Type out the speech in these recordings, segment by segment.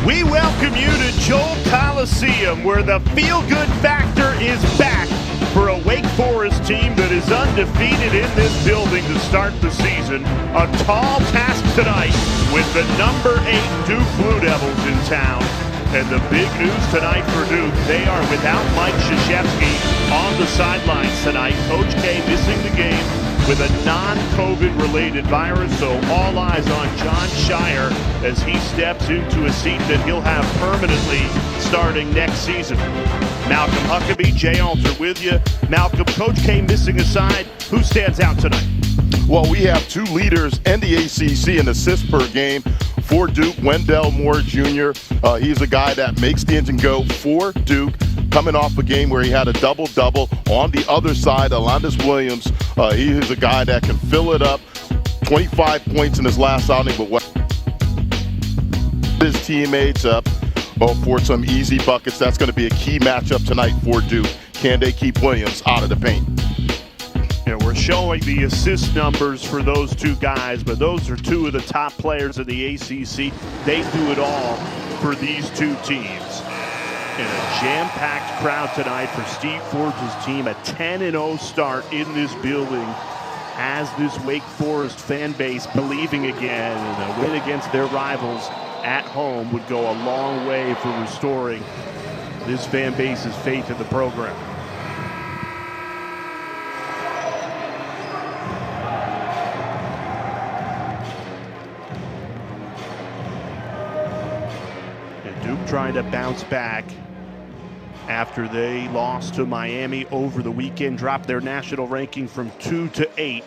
We welcome you to Coliseum, where the feel-good factor is back for a Wake Forest team that is undefeated in this building to start the season. A tall task tonight with the number 8 Duke Blue Devils in town. And the big news tonight for Duke, they are without Mike Krzyzewski on the sidelines tonight. Coach K missing the game with a non-COVID related virus, so all eyes on Jon Scheyer as he steps into a seat that he'll have permanently starting next season. Malcolm Huckabee, Jay Alter with you. Malcolm, Coach K missing aside, who stands out tonight? Well, we have 2 leaders in the ACC in assists per game for Duke. Wendell Moore Jr., he's a guy that makes the engine go for Duke, coming off a game where he had a double-double. On the other side, Alondes Williams, he is a guy that can fill it up. 25 points in his last outing, but what his teammates up for some easy buckets. That's going to be a key matchup tonight for Duke. Can they keep Williams out of the paint? Yeah, we're showing the assist numbers for those 2 guys, but those are 2 of the top players in the ACC. They do it all for these 2 teams. And a jam-packed crowd tonight for Steve Forbes' team. A 10-0 start in this building has this Wake Forest fan base believing again. And a win against their rivals at home would go a long way for restoring this fan base's faith in the program. Trying to bounce back after they lost to Miami over the weekend, dropped their national ranking from 2 to 8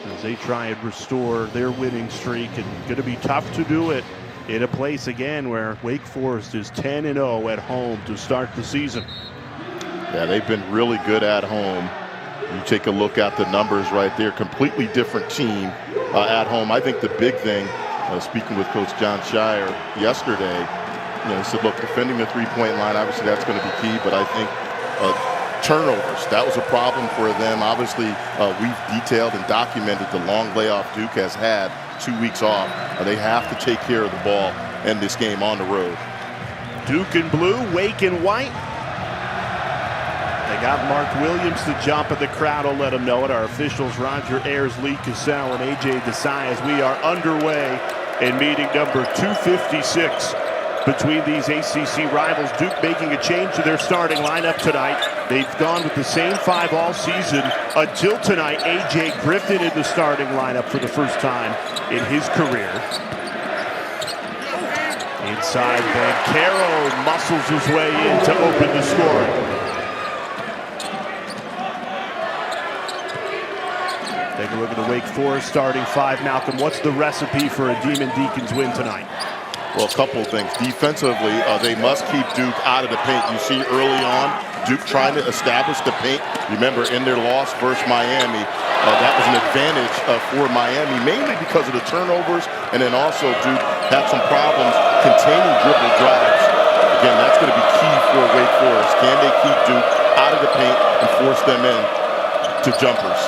as they try and restore their winning streak. And going to be tough to do it in a place again where Wake Forest is 10-0 at home to start the season. Yeah, they've been really good at home. You take a look at the numbers right there, completely different team at home. I think the big thing, speaking with Coach Jon Scheyer yesterday, he said, look, defending the three-point line, obviously that's going to be key, but I think turnovers, that was a problem for them. Obviously, we've detailed and documented the long layoff Duke has had, 2 weeks off. They have to take care of the ball in this game on the road. Duke in blue, Wake in white. They got Mark Williams to jump, and the crowd will let them know it. Our officials, Roger Ayers, Lee Cassell, and A.J. Desai, as we are underway in meeting number 256. Between these ACC rivals. Duke making a change to their starting lineup tonight. They've gone with the same 5 all season until tonight. A.J. Griffin in the starting lineup for the first time in his career. Inside, Banchero muscles his way in to open the scoring. Take a look at the Wake Forest starting 5. Malcolm, what's the recipe for a Demon Deacons win tonight? Well, a couple of things. Defensively, they must keep Duke out of the paint. You see early on, Duke trying to establish the paint. Remember, in their loss versus Miami, that was an advantage for Miami, mainly because of the turnovers, and then also Duke had some problems containing dribble drives. Again, that's going to be key for Wake Forest. Can they keep Duke out of the paint and force them in to jumpers?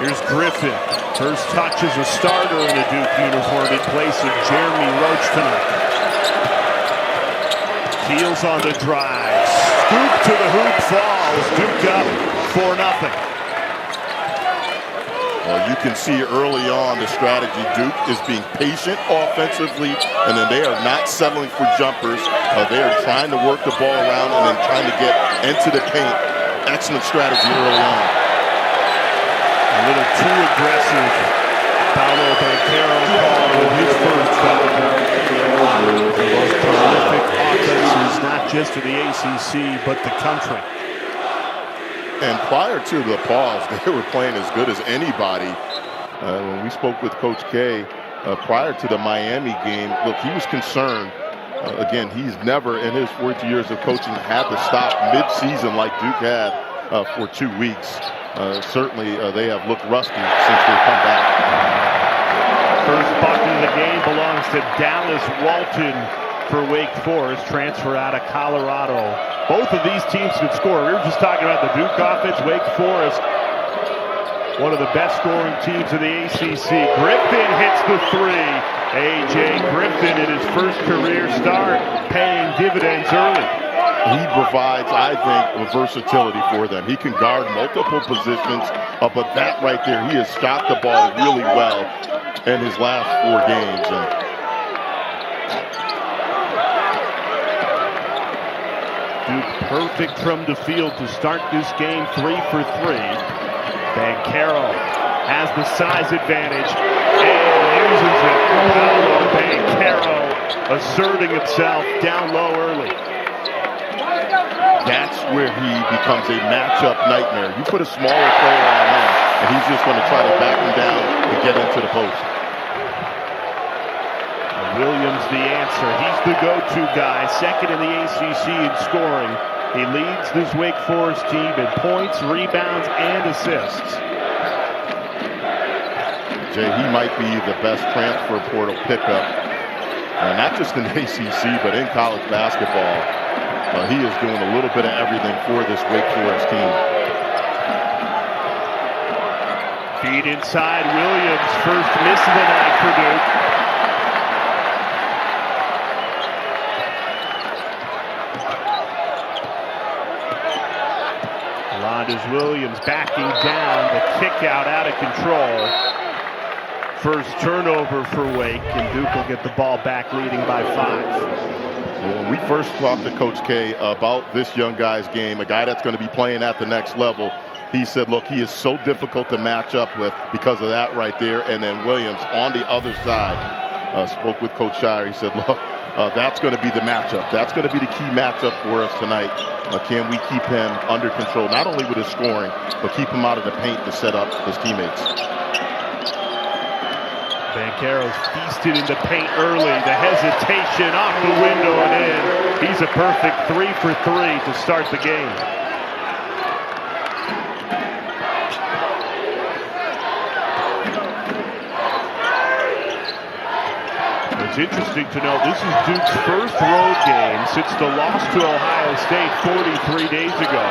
Here's Griffin. First touch as a starter in a Duke uniform in place of Jeremy Roach tonight. Keels on the drive. Scoop to the hoop, falls. Duke up 4-0. Well, you can see early on the strategy. Duke is being patient offensively, and then they are not settling for jumpers. They are trying to work the ball around and then trying to get into the paint. Excellent strategy early on. A little too aggressive. Paolo Banchero called with his first foul. The most prolific offenses, not just in the ACC, but the country. And prior to the pause, they were playing as good as anybody. When we spoke with Coach K prior to the Miami game, look, he was concerned. Again, he's never in his 40 years of coaching had to stop mid-season like Duke had for 2 weeks. Certainly, they have looked rusty since they've come back. First bucket of the game belongs to Dallas Walton for Wake Forest, transfer out of Colorado. Both of these teams could score. We were just talking about the Duke offense. Wake Forest one of the best scoring teams in the ACC. Griffin hits the three. A.J. Griffin in his first career start, paying dividends early. He provides, I think, a versatility for them. He can guard multiple positions, but that right there, he has shot the ball really well in his last 4 games. Duke perfect from the field to start this game, 3 for 3. Banchero has the size advantage and uses it. Paolo Banchero asserting himself down low early. That's where he becomes a matchup nightmare. You put a smaller player on him, and he's just going to try to back him down and get into the post. Williams the answer. He's the go-to guy, second in the ACC in scoring. He leads this Wake Forest team in points, rebounds, and assists. Jay, he might be the best transfer portal pickup, not just in the ACC, but in college basketball. He is doing a little bit of everything for this Wake Forest team. Feed inside Williams, first miss of the night for Duke. Alondes Williams backing down, the kick out of control. First turnover for Wake, and Duke will get the ball back leading by 5. When we first talked to Coach K about this young guy's game, a guy that's going to be playing at the next level, he said, look, he is so difficult to match up with because of that right there. And then Williams on the other side spoke with Coach Shire. He said, look, that's going to be the matchup. That's going to be the key matchup for us tonight. Can we keep him under control, not only with his scoring, but keep him out of the paint to set up his teammates? Banchero's feasted in the paint early. The hesitation off the window and in. He's a perfect 3 for 3 to start the game. It's interesting to note this is Duke's first road game since the loss to Ohio State 43 days ago.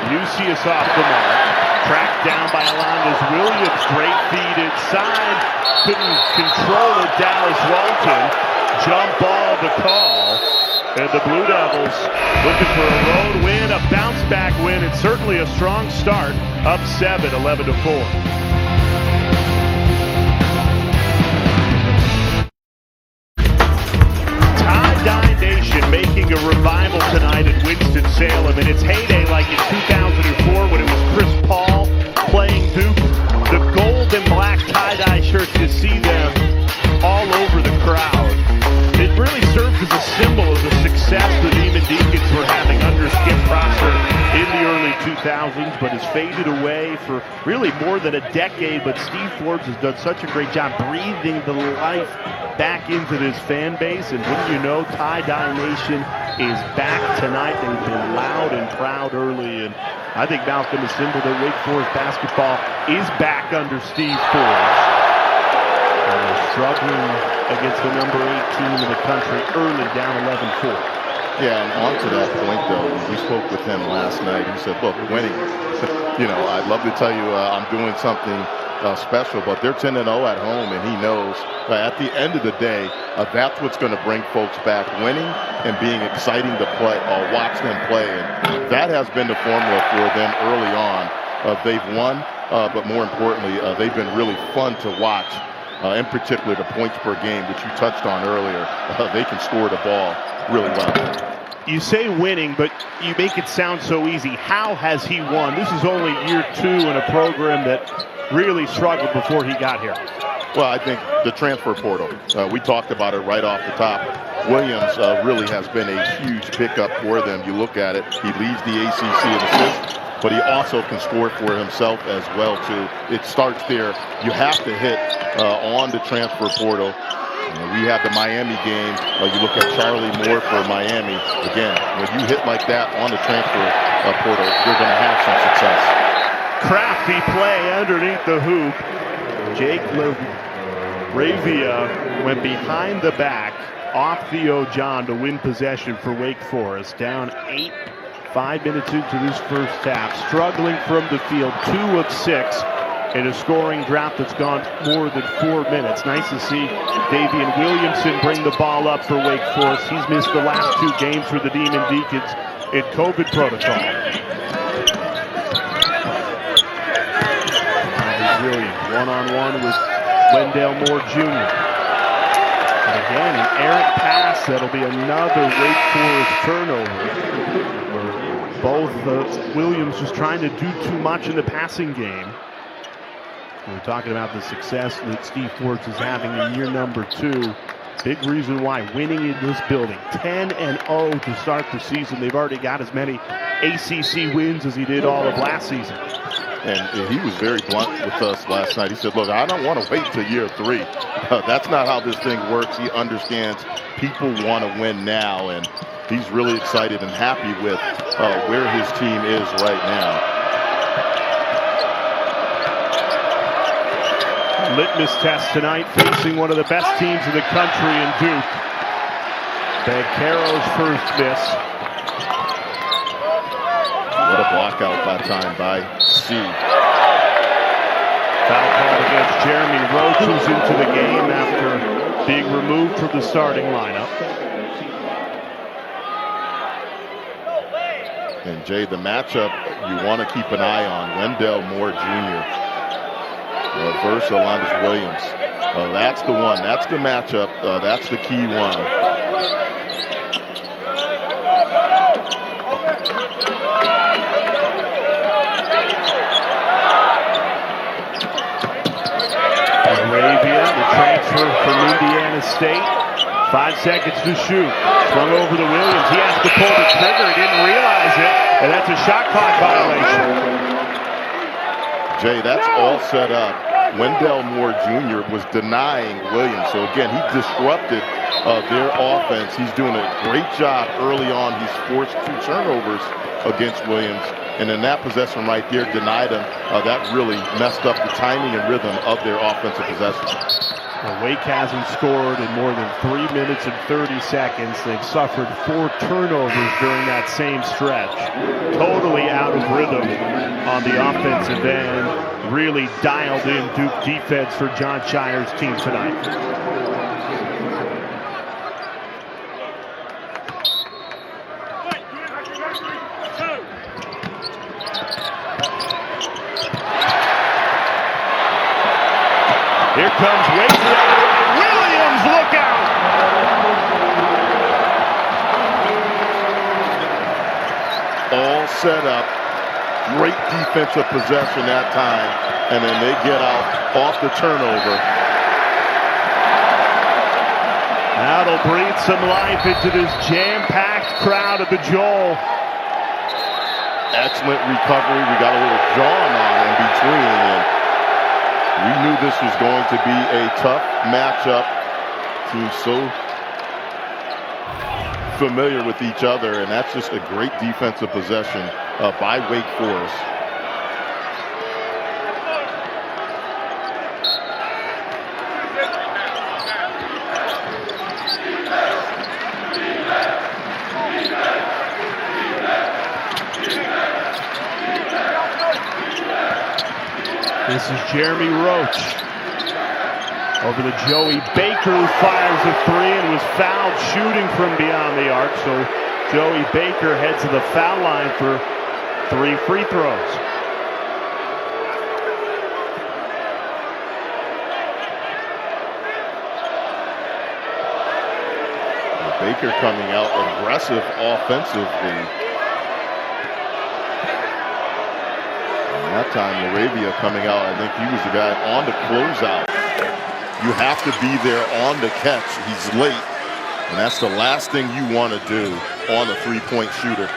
Lucius off the mark. Tracked down by Alondes Williams. Great feed inside. Couldn't control it. Dallas Walton. Jump ball the call. And the Blue Devils looking for a road win, a bounce back win, and certainly a strong start. Up 7, 11-4. Making a revival tonight in Winston-Salem, and it's heyday like in 2004 when it was Chris Paul playing Duke. The gold and black tie-dye shirts, you see them all over the crowd. It really serves as a symbol of the success the Deacons were having under Skip Prosser in the early 2000s, but has faded away for really more than a decade. But Steve Forbes has done such a great job breathing the life back into this fan base, and wouldn't you know, Tie-Dye Nation is back tonight. They've been loud and proud early, and I think now it's been a symbol that Wake Forest basketball is back under Steve Forbes. And they're struggling against the number 8 team in the country early, down 11-4. Yeah, and on to that point, though, we spoke with him last night. He said, look, winning, I'd love to tell you I'm doing something special, but they're 10-0 at home, and he knows at the end of the day, that's what's going to bring folks back, winning and being exciting to play, watch them play. And that has been the formula for them early on. They've won, but more importantly, they've been really fun to watch. In particular, the points per game, which you touched on earlier. They can score the ball really well. You say winning, but you make it sound so easy. How has he won? This is only year 2 in a program that really struggled before he got here. Well, I think the transfer portal. We talked about it right off the top. Williams really has been a huge pickup for them. You look at it, he leads the ACC in assists, but he also can score for himself as well, too. It starts there. You have to hit on the transfer portal. We had the Miami game. You look at Charlie Moore for Miami. Again, when you hit like that on the transfer portal, you're going to have some success. Crafty play underneath the hoop. Jake Ravia went behind the back off Theo John to win possession for Wake Forest. Down 8, 5 minutes into this first half. Struggling from the field, 2 of 6 in a scoring drought that's gone more than 4 minutes. Nice to see Davian Williamson bring the ball up for Wake Forest. He's missed the last 2 games for the Demon Deacons in COVID protocol. Williams one-on-one with Wendell Moore Jr. And again, an errant pass. That'll be another Wake Forest turnover. Both Williams just trying to do too much in the passing game. We're talking about the success that Steve Forts is having in year number 2. Big reason why winning in this building. 10-0 to start the season. They've already got as many ACC wins as he did all of last season. And he was very blunt with us last night. He said, look, I don't want to wait till year 3. That's not how this thing works. He understands people want to win now, and he's really excited and happy with where his team is right now. Litmus test tonight, facing one of the best teams in the country in Duke. Banchero's first miss. What a blockout that time by C. Foul called against Jeremy Roach, who's into the game after being removed from the starting lineup. And Jay, the matchup you want to keep an eye on, Wendell Moore Jr. versus Alondas Williams. That's the one. That's the matchup. That's the key one. Arabia, the transfer from Indiana State. 5 seconds to shoot. Swung over to Williams. He has to pull the trigger. He didn't realize it. And that's a shot clock violation. Jay, that's all set up. Wendell Moore Jr. was denying Williams. So again, he disrupted their offense. He's doing a great job early on. He's forced 2 turnovers against Williams. And in that possession right there, denied him. That really messed up the timing and rhythm of their offensive possession. Well, Wake hasn't scored in more than 3 minutes and 30 seconds. They've suffered 4 turnovers during that same stretch. Totally out of rhythm on the offensive end. Really dialed in Duke defense for John Shire's team tonight. Here comes Wake. Williams, look out! All set up. Great defensive possession that time. And then they get out off the turnover. That'll breathe some life into this jam-packed crowd at the Joel. Excellent recovery. We got a little John on in between. And we knew this was going to be a tough matchup. Teams so familiar with each other, and that's just a great defensive possession by Wake Forest. This is Jeremy Roach over to Joey Baker, who fires a 3 and was fouled shooting from beyond the arc. So Joey Baker heads to the foul line for 3 free throws. Baker coming out aggressive offensively. That time, Arabia coming out, I think he was the guy on the closeout. You have to be there on the catch. He's late, and that's the last thing you want to do on a 3-point shooter.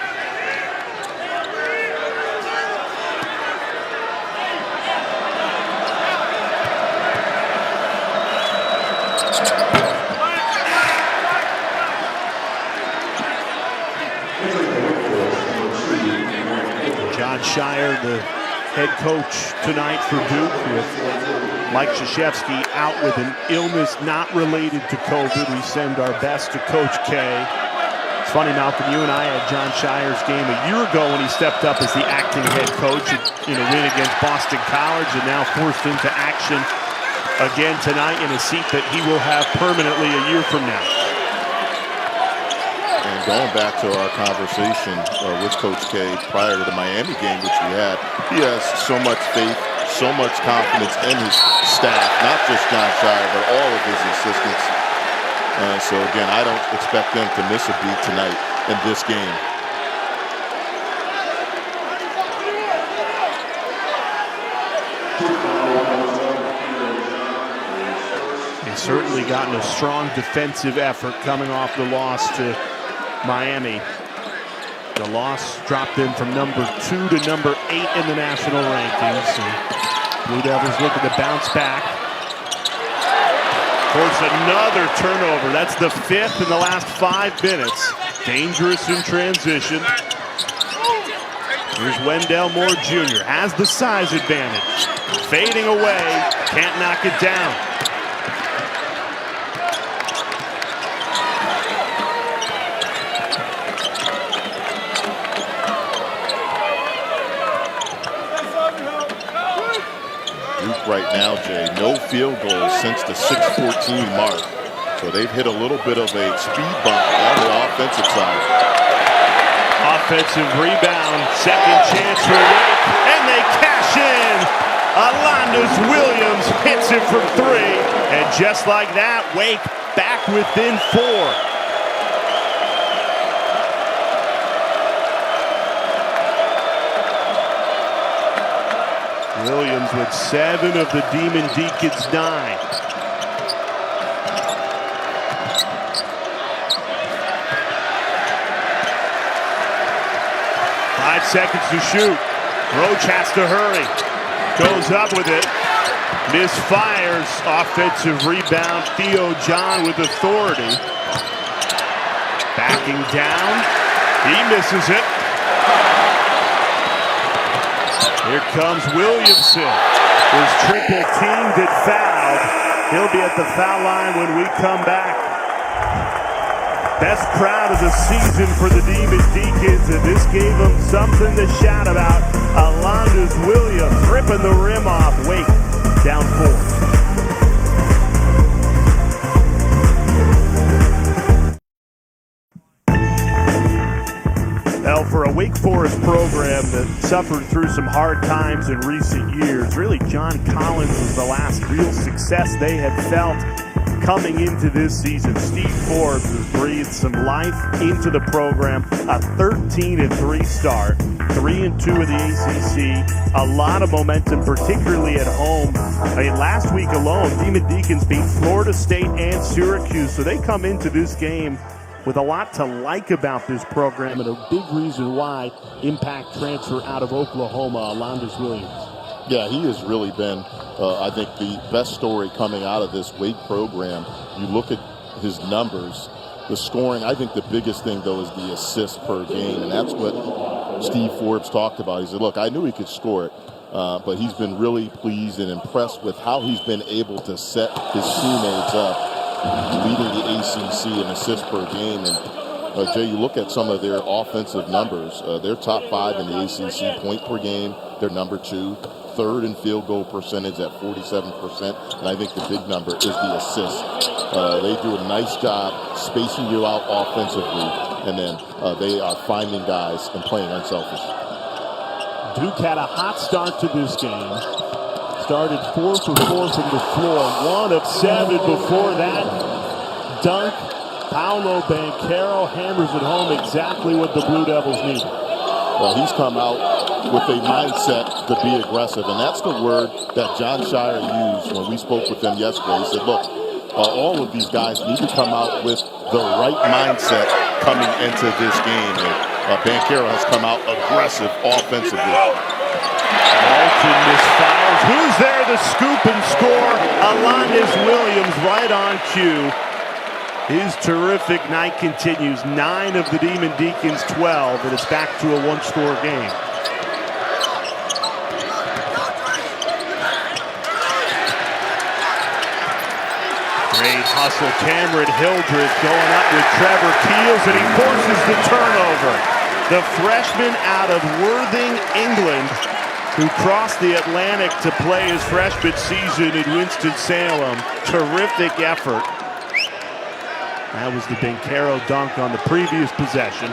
John Shire, the head coach tonight for Duke, with Mike Krzyzewski out with an illness not related to COVID. We send our best to Coach K. It's funny, Malcolm, you and I had Jon Scheyer's game a year ago when he stepped up as the acting head coach in a win against Boston College, and now forced into action again tonight in a seat that he will have permanently a year from now. And going back to our conversation with Coach K prior to the Miami game, which we had, he has so much faith, so much confidence in his staff, not just Jon Scheyer, but all of his assistants. So again, I don't expect them to miss a beat tonight in this game. They've certainly gotten a strong defensive effort coming off the loss to Miami. The loss dropped them from number 2 to number 8 in the national rankings. And Blue Devils looking to bounce back. Force another turnover. That's the 5th in the last 5 minutes. Dangerous in transition. Here's Wendell Moore Jr. Has the size advantage. Fading away. Can't knock it down. Right now, Jay, no field goals since the 6:14 mark. So they've hit a little bit of a speed bump on the offensive side. Offensive rebound, second chance for Wake, and they cash in. Alondas Williams hits it from 3, and just like that, Wake back within 4. Williams with 7 of the Demon Deacons' 9. Five seconds to shoot. Roach has to hurry. Goes up with it. Misfires. Offensive rebound. Theo John with authority. Backing down. He misses it. Here comes Williamson. His triple teamed and fouled. He'll be at the foul line when we come back. Best crowd of the season for the Demon Deacons, and this gave them something to shout about. Alondas Williams ripping the rim off. Wake down 4. Well, for a Wake Forest program that suffered through some hard times in recent years, really John Collins was the last real success they had felt coming into this season. Steve Forbes has breathed some life into the program. A 13-3 start, 3-2 in the ACC. A lot of momentum, particularly at home. I mean, last week alone, Demon Deacons beat Florida State and Syracuse, so they come into this game with a lot to like about this program, and a big reason why impact transfer out of Oklahoma, Alondas Williams. Yeah, he has really been, I think, the best story coming out of this Wake program. You look at his numbers, the scoring. I think the biggest thing, though, is the assists per game, and that's what Steve Forbes talked about. He said, look, I knew he could score it, but he's been really pleased and impressed with how he's been able to set his teammates up, leading the ACC in assists per game. And Jay, you look at some of their offensive numbers. They're top 5 in the ACC point per game. They're number 2, 3rd in field goal percentage at 47%. And I think the big number is the assists. They do a nice job spacing you out offensively, and then they are finding guys and playing unselfish. Duke had a hot start to this game. Started 4 for 4 from the floor. 1 of 7 before that. Dunk. Paolo Banchero hammers it home, exactly what the Blue Devils need. Well, he's come out with a mindset to be aggressive, and that's the word that Jon Scheyer used when we spoke with him yesterday. He said, look, all of these guys need to come out with the right mindset coming into this game. And Banchero has come out aggressive offensively. Walton misfires. Who's there to scoop and score? Alondas Williams right on cue. His terrific night continues. 9 of the Demon Deacons 12, and it's back to a one-score game. Great hustle. Cameron Hildreth going up with Trevor Keels, and he forces the turnover. The freshman out of Worthing, England, who crossed the Atlantic to play his freshman season in Winston-Salem. Terrific effort. That was the Bencaro dunk on the previous possession.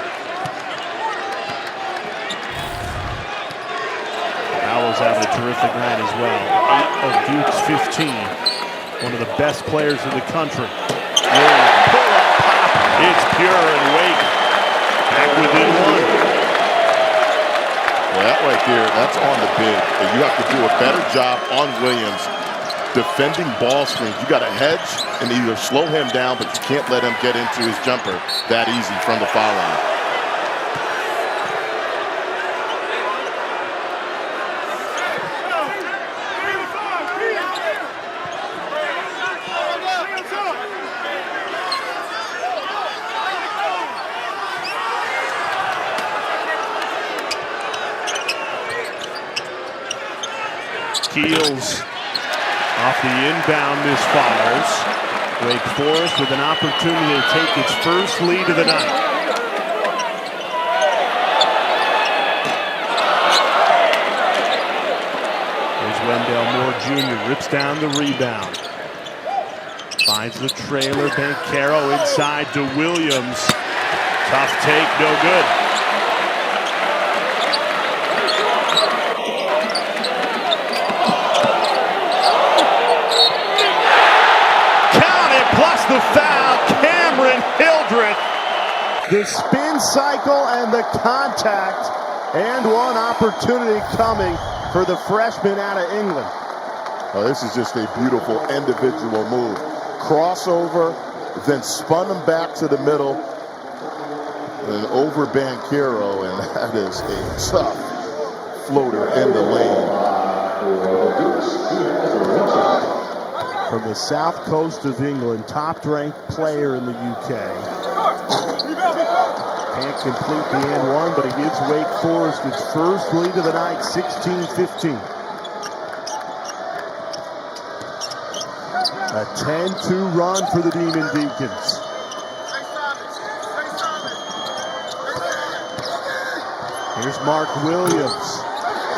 Powell's having a terrific night as well. 8 of Duke's 15. One of the best players in the country. Pull-up pop. It's Pure and Wake back within one. Well, that right there, that's on the big. And you have to do a better job on Williams defending ball screens. You got to hedge and either slow him down, but you can't let him get into his jumper that easy from the foul line. Keels off the inbound misfires. Wake Forest with an opportunity to take its first lead of the night. Here's Wendell Moore Jr. rips down the rebound. Finds the trailer. Bencaro inside to Williams. Tough take, no good. Plus the foul, Cameron Hildreth. The spin cycle and the contact, and one opportunity coming for the freshman out of England. Oh, this is just a beautiful individual move. Crossover, then spun him back to the middle, and over Bencaro, and that is a tough floater in the lane. From the south coast of England, top-ranked player in the UK. Can't complete the N1, but he gives Wake Forest its first lead of the night, 16-15. A 10-2 run for the Demon Deacons. Here's Mark Williams,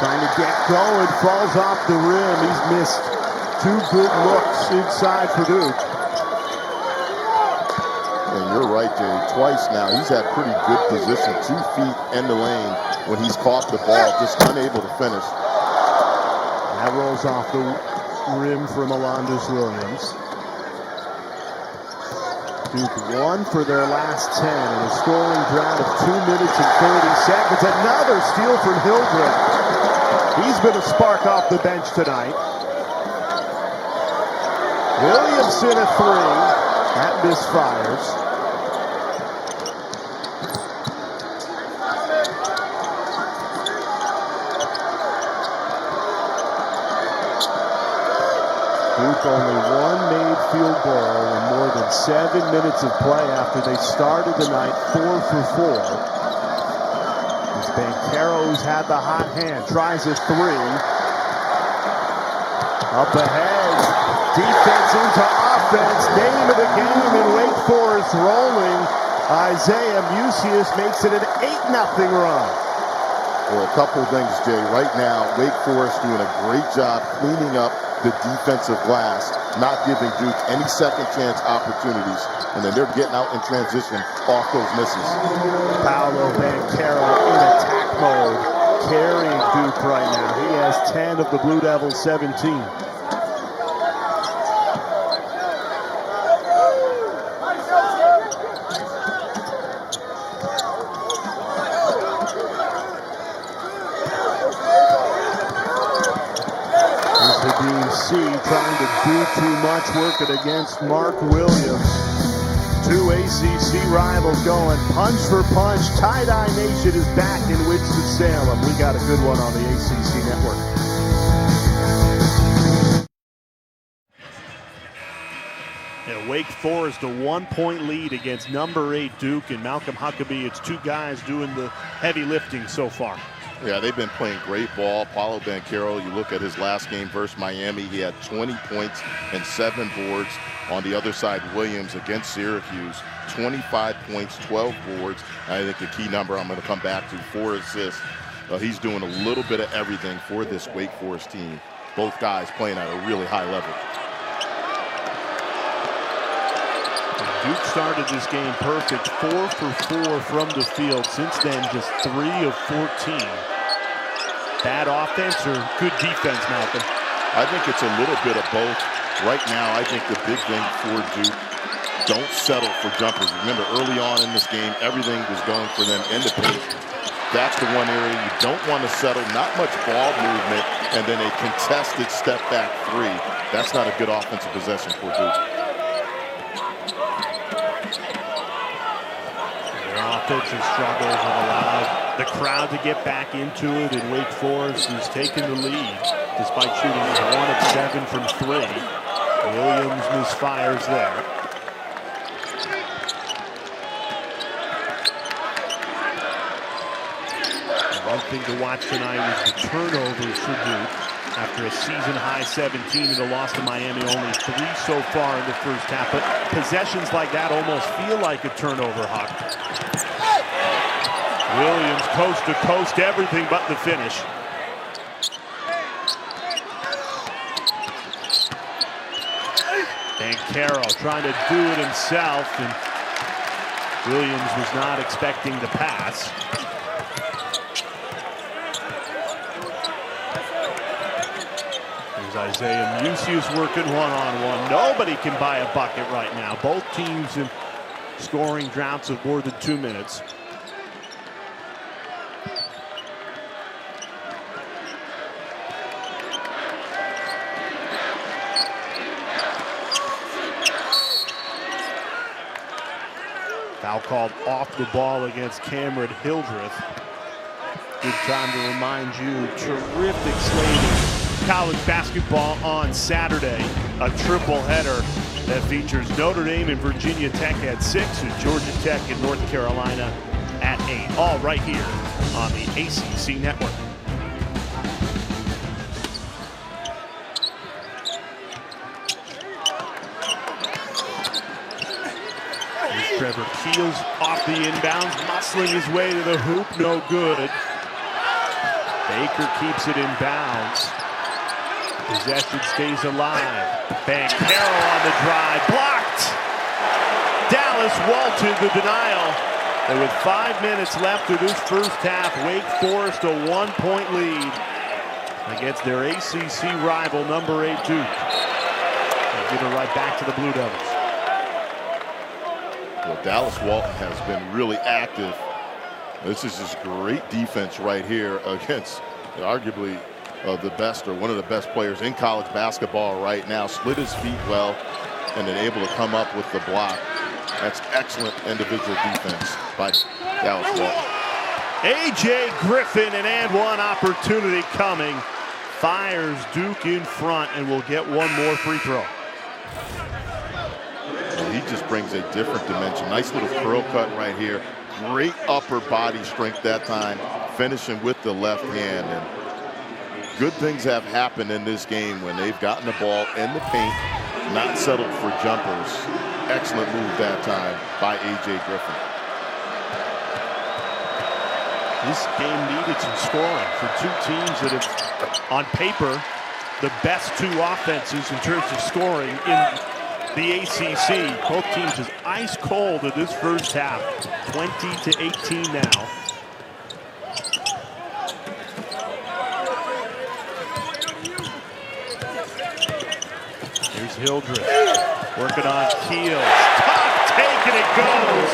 trying to get going, falls off the rim. He's missed 2 good looks inside for Duke. And you're right, Jay. Twice now, he's had pretty good position, 2 feet in the lane when he's caught the ball, just unable to finish. That rolls off the rim from Alondas Williams. Duke won for their last 10 in a scoring drought of 2 minutes and 30 seconds. Another steal from Hildreth. He's been a spark off the bench tonight. Williamson a 3. That misfires. Duke only 1 made field goal in more than 7 minutes of play after they started the night 4 for 4. It's Bencaro who's had the hot hand. Tries a 3. Up ahead. Defense into offense. Name of the game in Wake Forest rolling. Isaiah Musius makes it an 8-0 run. Well, a couple of things, Jay. Right now, Wake Forest doing a great job cleaning up the defensive glass, not giving Duke any second chance opportunities, and then they're getting out in transition off those misses. Paolo Bencaro in attack mode, carrying Duke right now. He has 10 of the Blue Devils' 17. Trying to do too much, working against Mark Williams. 2 ACC rivals going punch for punch. Tie-Dye Nation is back in Winston-Salem. We got a good one on the ACC network. Yeah, Wake Forest a 1-point lead against number 8 Duke, and Malcolm Huckabee. It's 2 guys doing the heavy lifting so far. Yeah, they've been playing great ball. Paulo Banchero, you look at his last game versus Miami, he had 20 points and 7 boards. On the other side, Williams against Syracuse, 25 points, 12 boards. I think the key number I'm going to come back to, 4 assists. He's doing a little bit of everything for this Wake Forest team. Both guys playing at a really high level. Duke started this game perfect, 4 for 4 from the field. Since then, just 3 of 14. Bad offense or good defense, Malcolm? I think it's a little bit of both. Right now, I think the big thing for Duke, don't settle for jumpers. Remember, early on in this game, everything was going for them in the paint. That's the one area you don't want to settle. Not much ball movement, and then a contested step-back 3. That's not a good offensive possession for Duke. Offensive struggles have allowed the crowd to get back into it, and Wake Forest has taken the lead despite shooting 1 of 7 from 3. Williams misfires there. One thing to watch tonight was the turnovers for Duke. After a season-high 17 and a loss to Miami, only 3 so far in the first half. But possessions like that almost feel like a turnover, Huck. Williams coast to coast, everything but the finish. Banchero trying to do it himself, and Williams was not expecting the pass. Here's Isaiah Musius working one-on-one. Nobody can buy a bucket right now. Both teams in scoring droughts of more than 2 minutes. Foul called off the ball against Cameron Hildreth. Good time to remind you, terrific slate of college basketball on Saturday. A triple header that features Notre Dame and Virginia Tech at 6 and Georgia Tech and North Carolina at 8. All right here on the ACC Network. Trevor Keels off the inbounds, muscling his way to the hoop, no good. Baker keeps it in bounds. Possession stays alive. Banchero on the drive, blocked. Dallas Walton the denial. And with 5 minutes left of this first half, Wake Forest a 1-point lead against their ACC rival, number 8 Duke. They'll give it right back to the Blue Devils. Well, Dallas Walton has been really active. This is just great defense right here against arguably the best or one of the best players in college basketball right now. Split his feet well and then able to come up with the block. That's excellent individual defense by Dallas Walton. A.J. Griffin, an and one opportunity coming. Fires Duke in front and will get one more free throw. He just brings a different dimension. Nice little curl cut right here. Great upper body strength that time, finishing with the left hand. And good things have happened in this game when they've gotten the ball in the paint, not settled for jumpers. Excellent move that time by A.J. Griffin. This game needed some scoring for two teams that have, on paper, the best 2 offenses in terms of scoring in the ACC. Both teams is ice cold in this first half. 20-18 now. Here's Hildreth working on Keels. Tough take and it goes.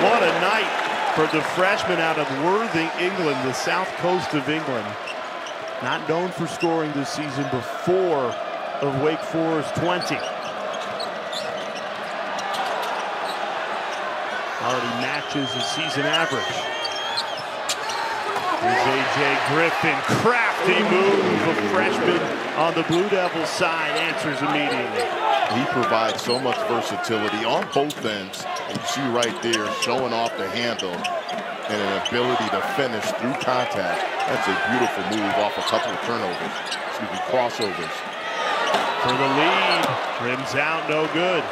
What a night for the freshman out of Worthing, England, the south coast of England. Not known for scoring this season, but 4 of Wake Forest 20. Already matches the season average. Here's A.J. Griffin, crafty move. A freshman on the Blue Devils side answers immediately. He provides so much versatility on both ends. You see right there, showing off the handle. and an ability to finish through contact. That's a beautiful move off a couple of turnovers. Excuse me, crossovers. For the lead, rims out, no good.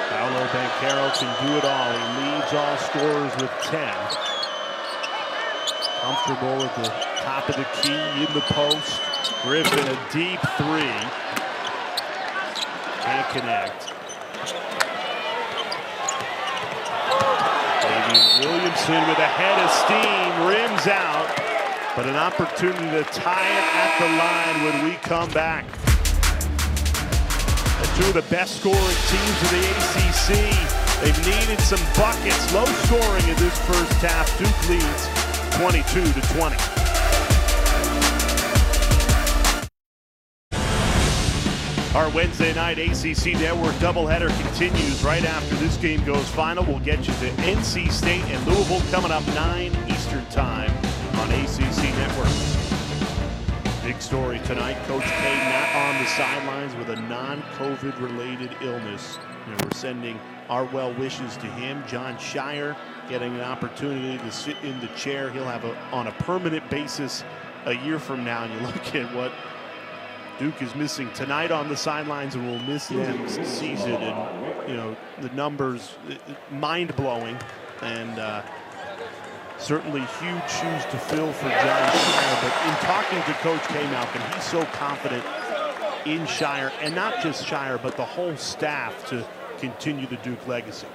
Paolo Banchero can do it all. He leads all scorers with 10. Comfortable at the top of the key in the post. Griffin a deep three. Can't connect. Williamson with a head of steam, rims out, but an opportunity to tie it at the line when we come back. The two of the best scoring teams in the ACC. They've needed some buckets. Low scoring in this first half. Duke leads 22-20. Our Wednesday night ACC Network doubleheader continues right after this game goes final. We'll get you to NC State and Louisville coming up 9 Eastern Time on ACC Network. Big story tonight. Coach K not on the sidelines with a non-COVID related illness. And we're sending our well wishes to him. John Shire getting an opportunity to sit in the chair. He'll have on a permanent basis a year from now. And you look at what Duke is missing tonight on the sidelines, and will miss them this season. And you know, the numbers, mind-blowing, and certainly huge shoes to fill for John Shire. But in talking to Coach K, Malcolm, he's so confident in Shire, and not just Shire, but the whole staff to continue the Duke legacy.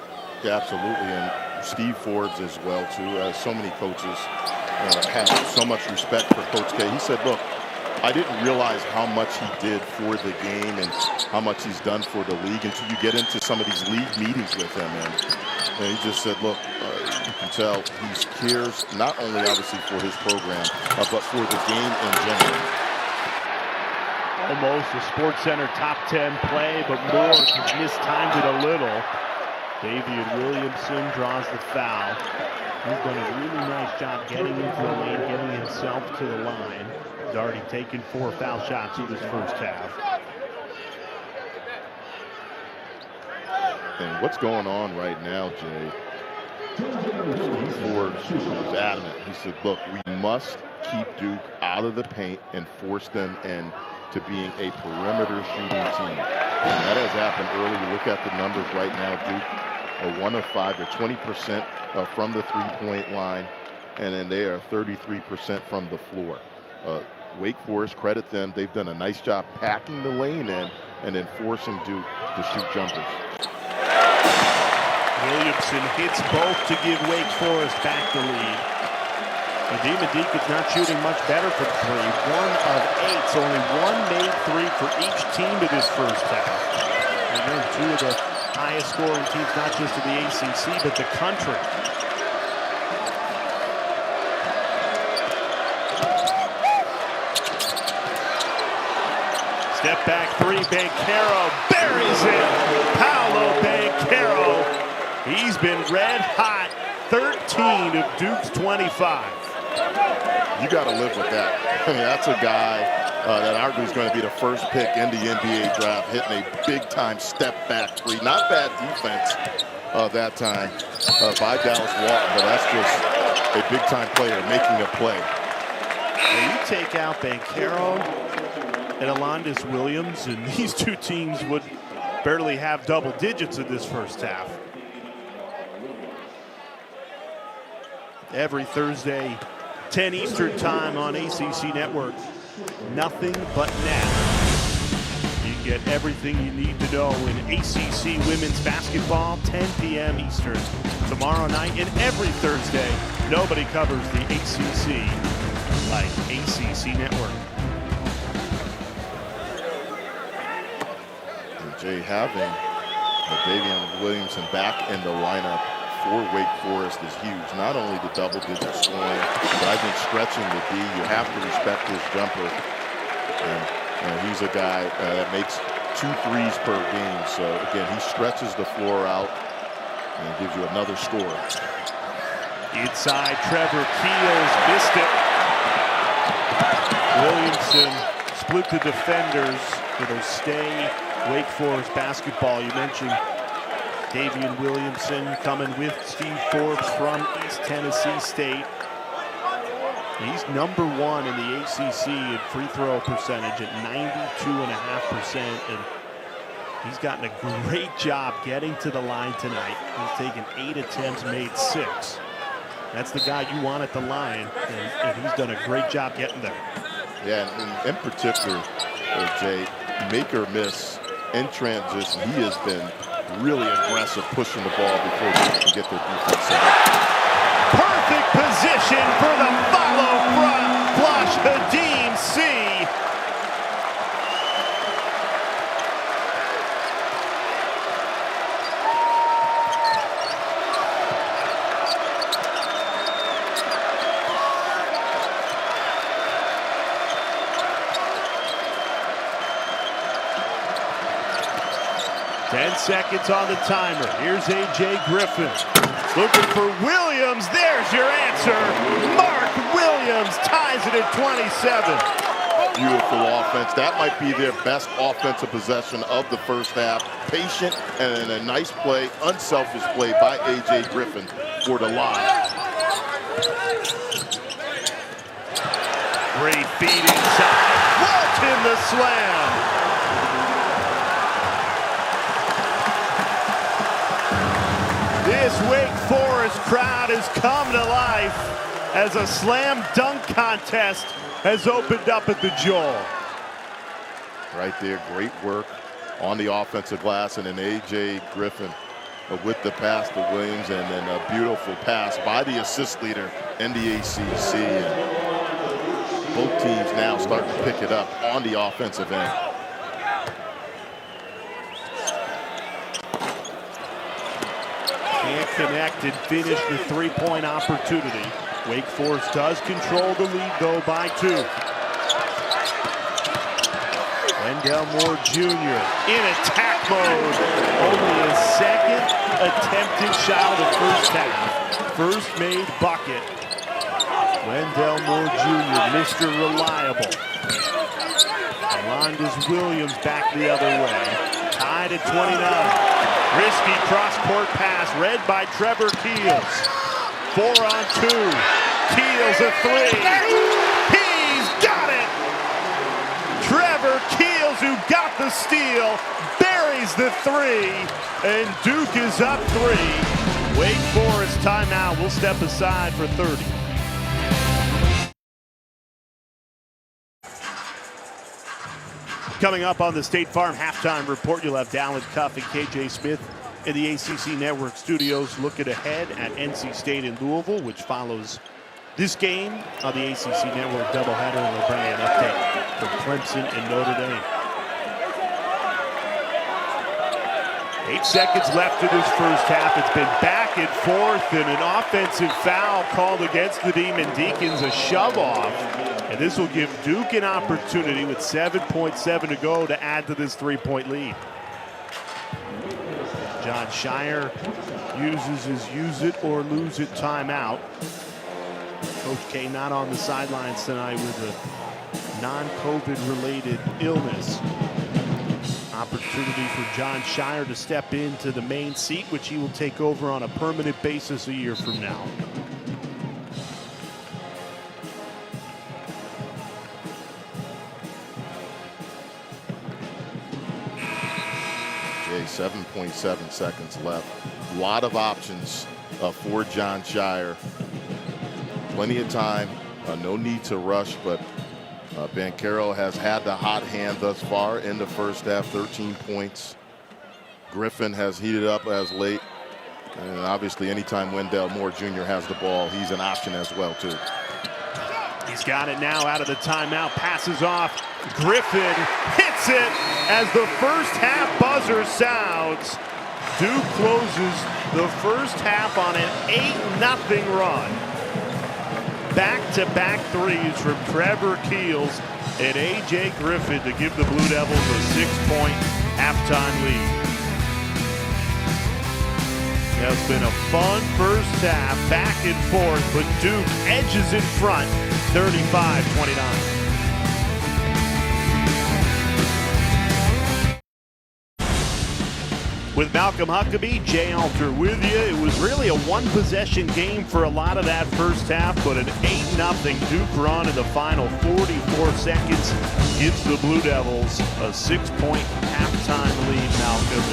Yeah, absolutely, and Steve Forbes as well too. So many coaches have so much respect for Coach K. He said, "Look, I didn't realize how much he did for the game and how much he's done for the league until you get into some of these league meetings with him." And he just said, look, you can tell he cares not only obviously for his program, but for the game in general. Almost a SportsCenter top 10 play, but Moore just mistimed it a little. Davian Williamson draws the foul. He's done a really nice job getting into the lane, getting himself to the line. He's already taken 4 foul shots in this first half. And what's going on right now, Jay? Steve Forbes was adamant. He said, look, we must keep Duke out of the paint and force them into being a perimeter shooting team. And that has happened early. You look at the numbers right now, Duke are 1 of 5. They're 20% from the three-point line, and then they are 33% from the floor. Wake Forest, credit them. They've done a nice job packing the lane in and then forcing Duke to shoot jumpers. Williamson hits both to give Wake Forest back the lead. The Deacons not shooting much better from three. 1 of 8, so only 1 made three for each team in this first half. And then 2 of the highest scoring teams, not just in the ACC, but the country. Step back three, Banchero buries it. Paolo Banchero. He's been red hot. 13 of Duke's 25. You got to live with that. I mean, that's a guy that arguably is going to be the first pick in the NBA draft, hitting a big-time step-back three. Not bad defense that time by Dallas Walton, but that's just a big-time player making a play. When you take out Banchero and Alondas Williams, and these two teams would barely have double digits in this first half. Every Thursday, 10 Eastern Time on ACC Network. Nothing but net. You get everything you need to know in ACC women's basketball, 10 p.m. Eastern. Tomorrow night and every Thursday, nobody covers the ACC like ACC Network. And Jay, having Davian Williamson back in the lineup for Wake Forest is huge. Not only the double-digit scoring, but I think stretching the D. You have to respect his jumper. And he's a guy that makes 2 threes per game. So, again, he stretches the floor out and gives you another score. Inside, Trevor Keels missed it. Williamson split the defenders. It'll stay Wake Forest basketball. You mentioned Davian Williamson coming with Steve Forbes from East Tennessee State. He's number one in the ACC in free throw percentage at 92.5%, and he's gotten a great job getting to the line tonight. He's taken 8 attempts, made 6. That's the guy you want at the line, and he's done a great job getting there. Yeah, and in particular, Jay, make or miss in transition, he has been really aggressive pushing the ball before they can get their defense set up. Perfect position for the follow front flush. Hadim C. 10 seconds on the timer. Here's A.J. Griffin. Looking for Williams. There's your answer. Mark Williams ties it at 27. Beautiful offense. That might be their best offensive possession of the first half. Patient and a nice play, unselfish play by A.J. Griffin for the line. Great feed inside. Walton the slam. This Wake Forest crowd has come to life as a slam dunk contest has opened up at the Joel. Right there, great work on the offensive glass, and an A.J. Griffin with the pass to Williams, and then a beautiful pass by the assist leader in the ACC. And both teams now starting to pick it up on the offensive end. Can't connect and finish the three-point opportunity. Wake Forest does control the lead, though, by 2. Wendell Moore Jr. in attack mode. Only his second attempted shot of the first half. First made bucket. Wendell Moore Jr., Mr. Reliable. Alondas Williams back the other way. Tied at 29. Risky cross-court pass read by Trevor Keels. 4 on 2. Keels a 3. He's got it! Trevor Keels, who got the steal, buries the 3, and Duke is up 3. Wake Forest timeout. We'll step aside for 30. Coming up on the State Farm Halftime Report, you'll have Dallin Cuff and KJ Smith in the ACC Network studios looking ahead at NC State in Louisville, which follows this game on the ACC Network doubleheader, and we'll bring you an update from Clemson and Notre Dame. 8 seconds left in this first half. It's been back and forth, and an offensive foul called against the Demon Deacons, a shove off. And this will give Duke an opportunity with 7.7 to go to add to this 3-point lead. John Shire uses his use it or lose it timeout. Coach K not on the sidelines tonight with a non-COVID related illness. Opportunity for John Shire to step into the main seat, which he will take over on a permanent basis a year from now. 7.7 seconds left. A lot of options for John Shire. Plenty of time. No need to rush, but Banchero has had the hot hand thus far in the first half. 13 points. Griffin has heated up as late. And obviously, anytime Wendell Moore Jr. has the ball, he's an option as well, too. He's got it now out of the timeout. Passes off. Griffin hits it as the first half buzzer sounds. Duke closes the first half on an 8-0 run. Back-to-back threes from Trevor Keels and A.J. Griffin to give the Blue Devils a 6-point halftime lead. It's been a fun first half, back and forth, but Duke edges in front, 35-29. With Malcolm Huckabee, Jay Alter with you. It was really a one-possession game for a lot of that first half, but an 8-0 Duke run in the final 44 seconds gives the Blue Devils a 6-point halftime lead, Malcolm.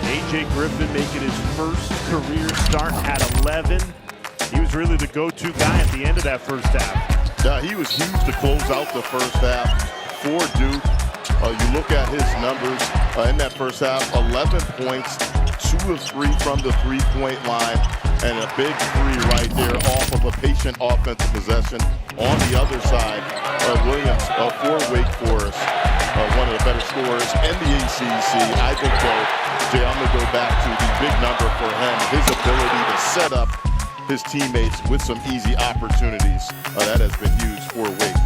And A.J. Griffin making his first career start at 11. He was really the go-to guy at the end of that first half. Yeah, he was huge to close out the first half for Duke. You look at his numbers in that first half, 11 points, 2 of 3 from the three-point line, and a big three right there off of a patient offensive possession. On the other side, Williams for Wake Forest, one of the better scorers in the ACC. I think, though, Jay, I'm going to go back to the big number for him, his ability to set up his teammates with some easy opportunities. That has been huge for Wake.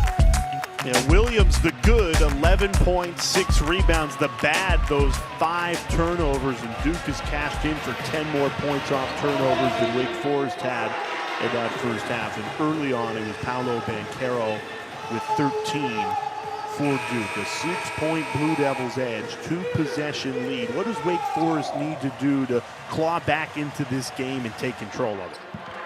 Yeah, Williams the good, 11 points, 6 rebounds. The bad, those 5 turnovers, and Duke has cashed in for 10 more points off turnovers than Wake Forest had in that first half. And early on, it was Paolo Banchero with 13 for Duke. A 6-point Blue Devils edge, 2-possession lead. What does Wake Forest need to do to claw back into this game and take control of it?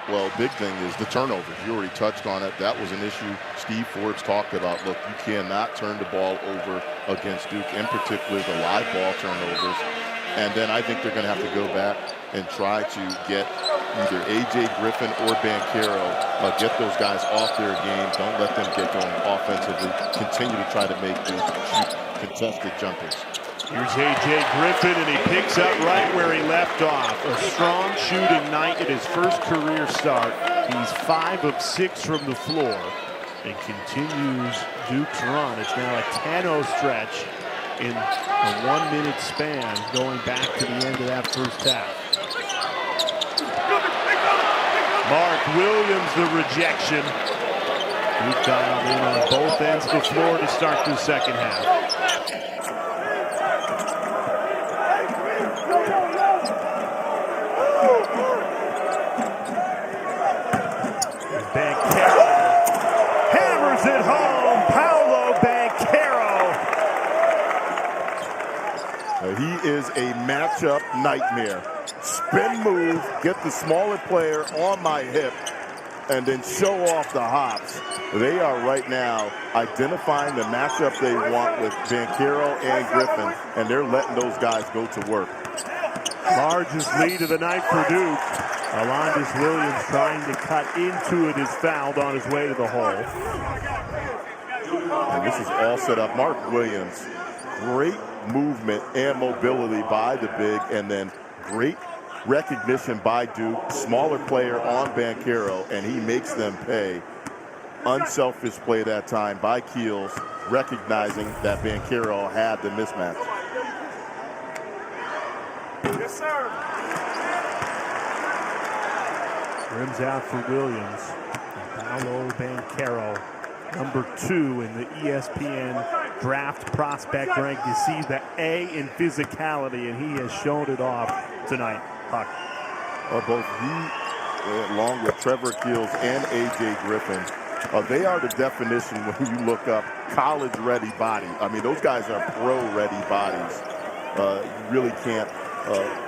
Well, big thing is the turnovers. You already touched on it. That was an issue Steve Forbes talked about. Look, you cannot turn the ball over against Duke, in particular the live ball turnovers. And then I think they're going to have to go back and try to get either A.J. Griffin or Banchero, get those guys off their game. Don't let them get going offensively. Continue to try to make these contested jumpers. Here's A.J. Griffin, and he picks up right where he left off. A strong shooting night at his first career start. He's 5 of 6 from the floor and continues Duke's run. It's now a 10-0 stretch in a 1-minute span going back to the end of that first half. Mark Williams, the rejection. Duke dialed in on both ends of the floor to start the second half. Banchero hammers it home. Paolo Banchero. He is a matchup nightmare. Spin move, get the smaller player on my hip, and then show off the hops. They are right now identifying the matchup they want with Banchero and Griffin, and they're letting those guys go to work. Largest lead of the night for Duke. Alondas Williams trying to cut into it is fouled on his way to the hole. And this is all set up. Mark Williams, great movement and mobility by the big, and then great recognition by Duke. Smaller player on Banchero, and he makes them pay. Unselfish play that time by Keels, recognizing that Banchero had the mismatch. Yes, sir. Rims out for Williams. Paolo Banchero, number 2 in the ESPN draft prospect rank. You see the A in physicality, and he has shown it off tonight. Huck. Both he, along with Trevor Keels and A.J. Griffin, they are the definition when you look up college-ready body. I mean, those guys are pro-ready bodies. You really can't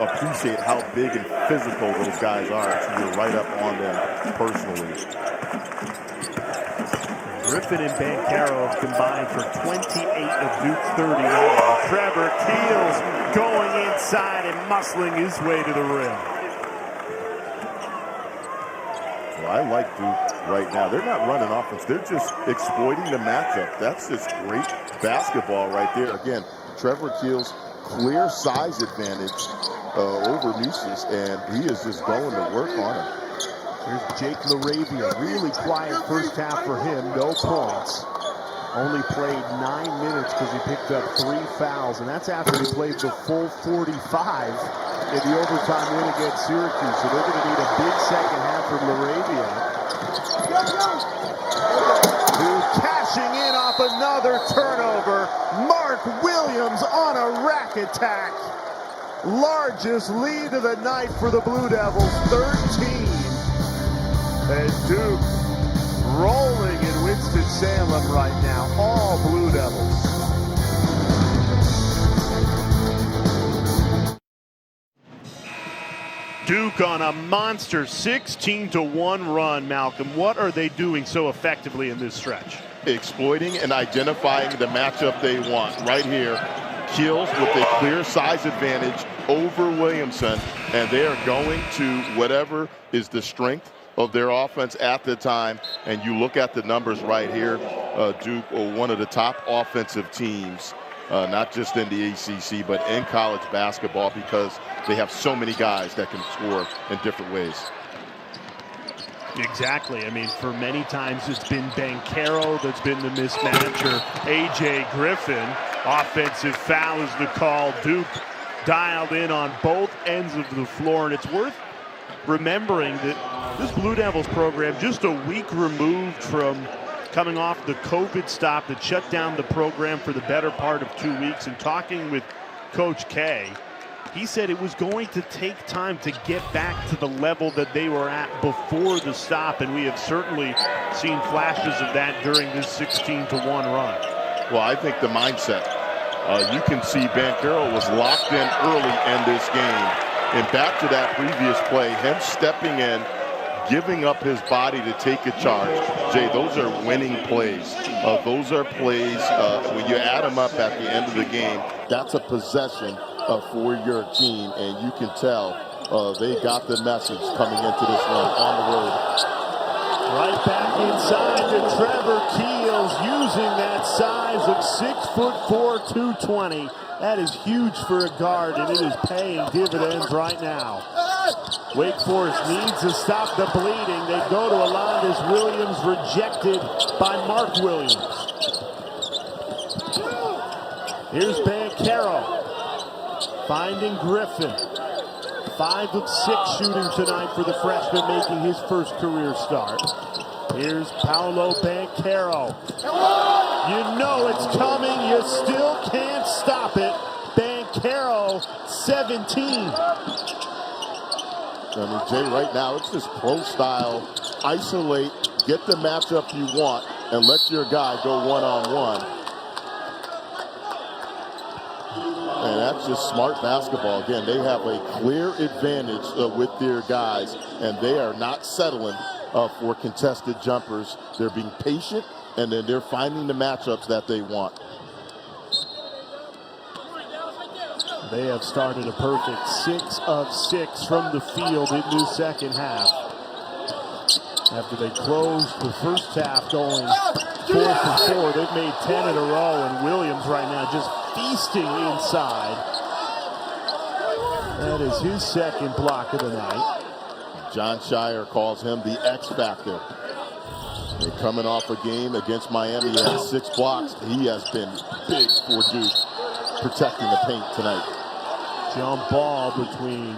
appreciate how big and physical those guys are until you're right up on them personally. Griffin and Banchero combined for 28 of Duke's 39. Trevor Keels going inside and muscling his way to the rim. Well, I like Duke right now. They're not running offense. They're just exploiting the matchup. That's just great basketball right there. Again, Trevor Keels, clear size advantage over Nusis, and he is just going to work on him. Here's Jake LaRavia, really quiet first half for him, no points. Only played 9 minutes because he picked up 3 fouls, and that's after he played the full 45 in the overtime win against Syracuse. So they're going to need a big second half from LaRavia. Who's cashing in off another turnover. Mark Williams on a rack attack. Largest lead of the night for the Blue Devils, 13. And Duke rolling in Winston-Salem right now, all Blue Devils. Duke on a monster 16-1 run, Malcolm. What are they doing so effectively in this stretch? Exploiting and identifying the matchup they want. Right here, Keels with a clear size advantage over Williamson, and they are going to whatever is the strength of their offense at the time. And you look at the numbers right here, Duke, one of the top offensive teams, not just in the ACC, but in college basketball, because they have so many guys that can score in different ways. Exactly. I mean, for many times it's been Banchero that's been the mismatch, or A.J. Griffin. Offensive foul is the call. Duke dialed in on both ends of the floor, and it's worth remembering that this Blue Devils program, just a week removed from coming off the COVID stop that shut down the program for the better part of 2 weeks, and talking with Coach K, he said it was going to take time to get back to the level that they were at before the stop, and we have certainly seen flashes of that during this 16-1 run. Well, I think the mindset, you can see Banchero was locked in early in this game. And back to that previous play, him stepping in, giving up his body to take a charge. Jay, those are winning plays. Those are plays, when you add them up at the end of the game, that's a possession for your team. And you can tell they got the message coming into this one on the road. Right back inside to Trevor Keels, using that size of 6'4", 220. That is huge for a guard, and it is paying dividends right now. Wake Forest needs to stop the bleeding. They go to Alondas Williams, rejected by Mark Williams. Here's Banchero finding Griffin. 5 of 6 shooting tonight for the freshman, making his first career start. Here's Paolo Banchero. You know it's coming. You still can't stop it. Banchero, 17. I mean, Jay, right now, it's just pro style. Isolate, get the matchup you want, and let your guy go one-on-one. And that's just smart basketball. Again, they have a clear advantage with their guys, and they are not settling for contested jumpers. They're being patient, and then they're finding the matchups that they want. They have started a perfect 6 of 6 from the field in the second half. After they closed the first half going 4 for 4, they've made 10 in a row, and Williams right now just feasting inside. That is his second block of the night. John Shire calls him the X Factor. They're coming off a game against Miami. He had 6 blocks. He has been big for Duke, protecting the paint tonight. Jump ball between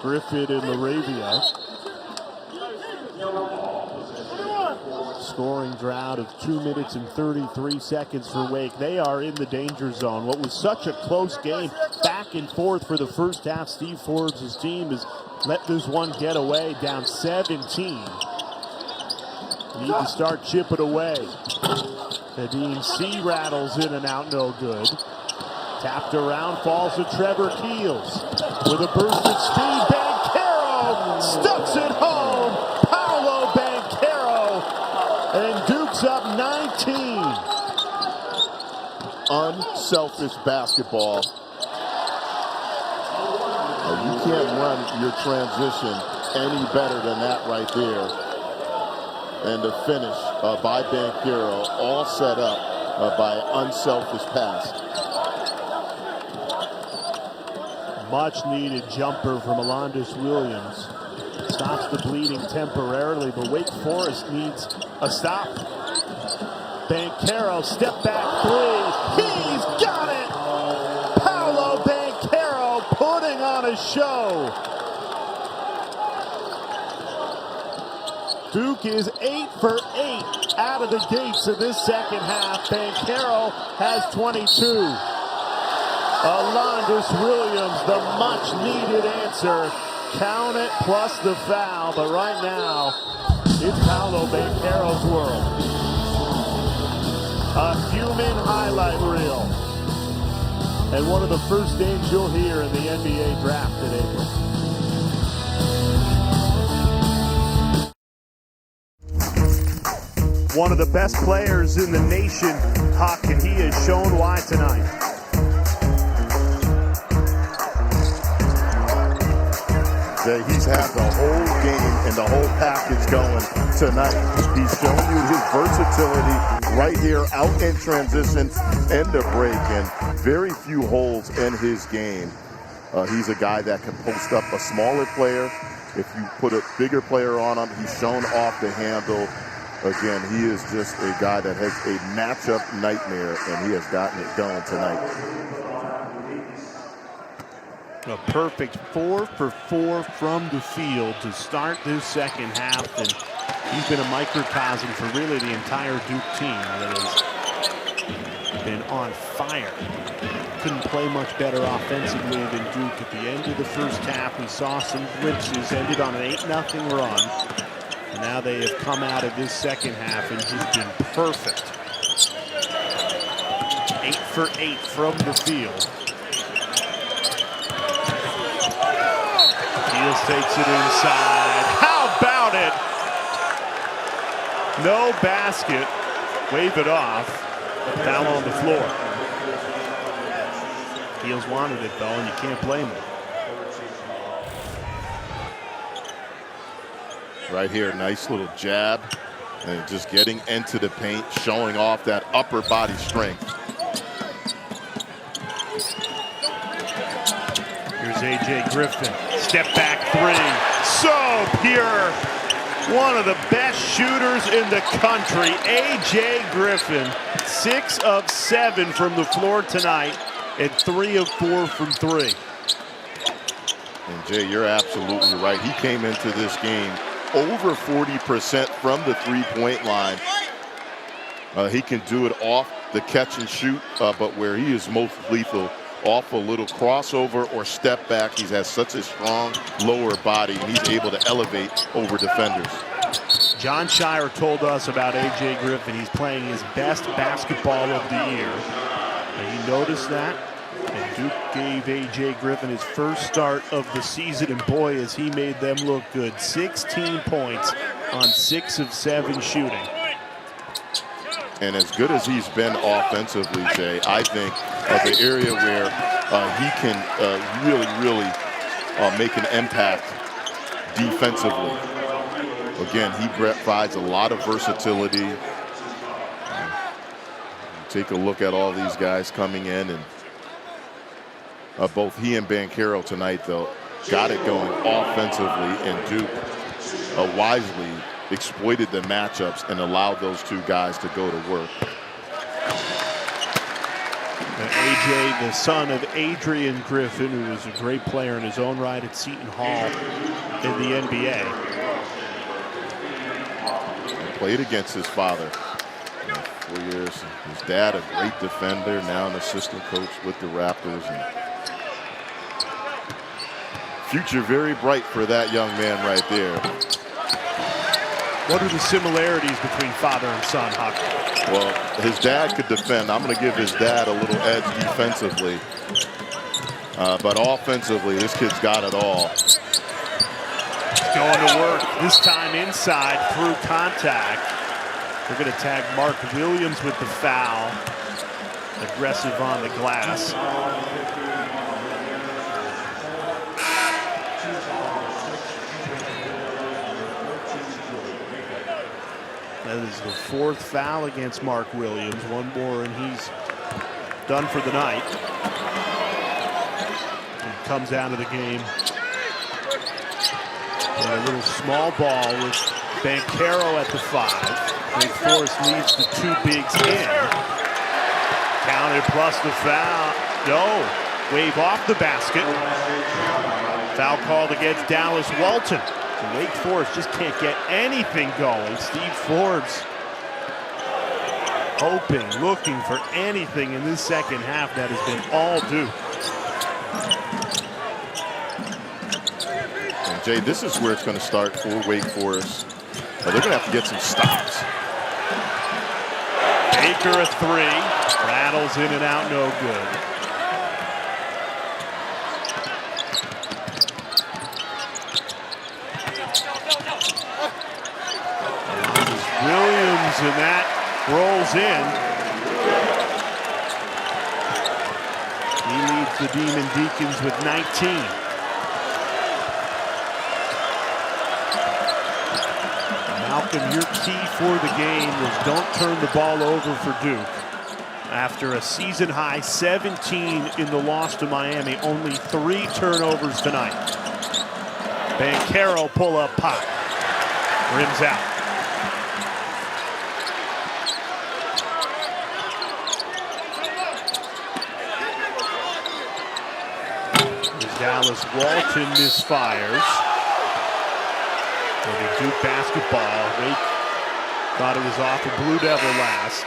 Griffith and Laravia. Scoring drought of 2 minutes and 33 seconds for Wake. They are in the danger zone. What was such a close game, back and forth for the first half. Steve Forbes' team has let this one get away, down 17. Need to start chipping away. Kadeem C rattles in and out, no good. Tapped around, falls to Trevor Keels. With a burst of speed, Banchero stuffs it home. Paolo Banchero, and Duke's up 19. Unselfish basketball. You can't run your transition any better than that right there. And the finish by Banchero, all set up by unselfish pass. Much needed jumper from Alondas Williams. Stops the bleeding temporarily, but Wake Forest needs a stop. Banchero, step back 3. He's got it! Paolo Banchero putting on a show. Duke is 8 for 8 out of the gates of this second half. Banchero has 22. Alondas Williams, the much-needed answer. Count it plus the foul, but right now, it's Paolo Banchero's world. A human highlight reel. And one of the first names you'll hear in the NBA draft in April. one of the best players in the nation, Huck, and he has shown why tonight. He's had the whole game and the whole package going tonight. He's shown you his versatility right here, out in transition, and the break, and very few holes in his game. He's a guy that can post up a smaller player. If you put a bigger player on him, he's shown off the handle. Again, he is just a guy that has a matchup nightmare, and he has gotten it going tonight. A perfect 4 for 4 from the field to start this second half, and he's been a microcosm for really the entire Duke team that has been on fire. Couldn't play much better offensively than Duke at the end of the first half. We saw some glimpses, ended on an 8-0 run. And now they have come out of this second half and just been perfect. 8 for 8 from the field. Keels takes it inside. How about it? No basket. Wave it off. Down on the floor. Keels wanted it though, and you can't blame him. Right here, nice little jab, and just getting into the paint, showing off that upper body strength. Here's A.J. Griffin, step back three, so pure. One of the best shooters in the country, A.J. Griffin, 6 of 7 from the floor tonight, and 3 of 4 from 3. And Jay, you're absolutely right. He came into this game over 40% from the three-point line. He can do it off the catch and shoot, but where he is most lethal, off a little crossover or step back. He has such a strong lower body, and he's able to elevate over defenders. John Shire told us about A.J. Griffin. He's playing his best basketball of the year. And you notice that? And Duke gave A.J. Griffin his first start of the season, and boy, has he made them look good. 16 points on 6 of 7 shooting. And as good as he's been offensively, Jay, I think the area where he can really make an impact defensively. Again, he provides a lot of versatility. Take a look at all these guys coming in, and both he and Banchero tonight, though, got it going offensively, and Duke wisely exploited the matchups and allowed those two guys to go to work. AJ, the son of Adrian Griffin, who was a great player in his own right at Seton Hall in the NBA. Played against his father for 4 years. His dad, a great defender, now an assistant coach with the Raptors. And future very bright for that young man right there. What are the similarities between father and son, Huck? Well, his dad could defend. I'm going to give his dad a little edge defensively. But offensively, this kid's got it all. Going to work, this time inside through contact. They're going to tag Mark Williams with the foul. Aggressive on the glass. That is the 4th foul against Mark Williams. One more and he's done for the night. He comes out of the game. And a little small ball with Banchero at the 5. Wake Forest leads the 2 bigs in. Counted plus the foul. No. Wave off the basket. Foul called against Dallas Walton. And Wake Forest just can't get anything going. Steve Forbes hoping, looking for anything in this second half that has been all Duke. And Jay, this is where it's going to start for Wake Forest. They're going to have to get some stops. Baker a 3. Rattles in and out, no good. Williams moves, and that rolls in. He leads the Demon Deacons with 19. Malcolm, your key for the game was don't turn the ball over for Duke. After a season-high 17 in the loss to Miami, only 3 turnovers tonight. Banchero pull-up pop. Rims out. As Dallas Walton misfires. It'll be Duke basketball. Wake thought it was off the Blue Devil last.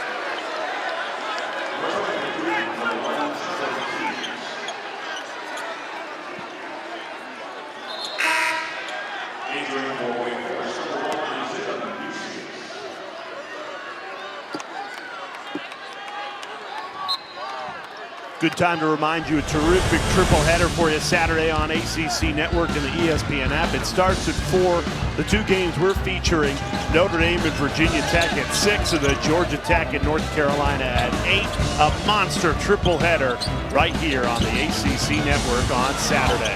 Good time to remind you, a terrific triple header for you Saturday on ACC Network and the ESPN app. It starts at 4. The 2 games we're featuring, Notre Dame and Virginia Tech at 6, and the Georgia Tech and North Carolina at 8. A monster triple header right here on the ACC Network on Saturday.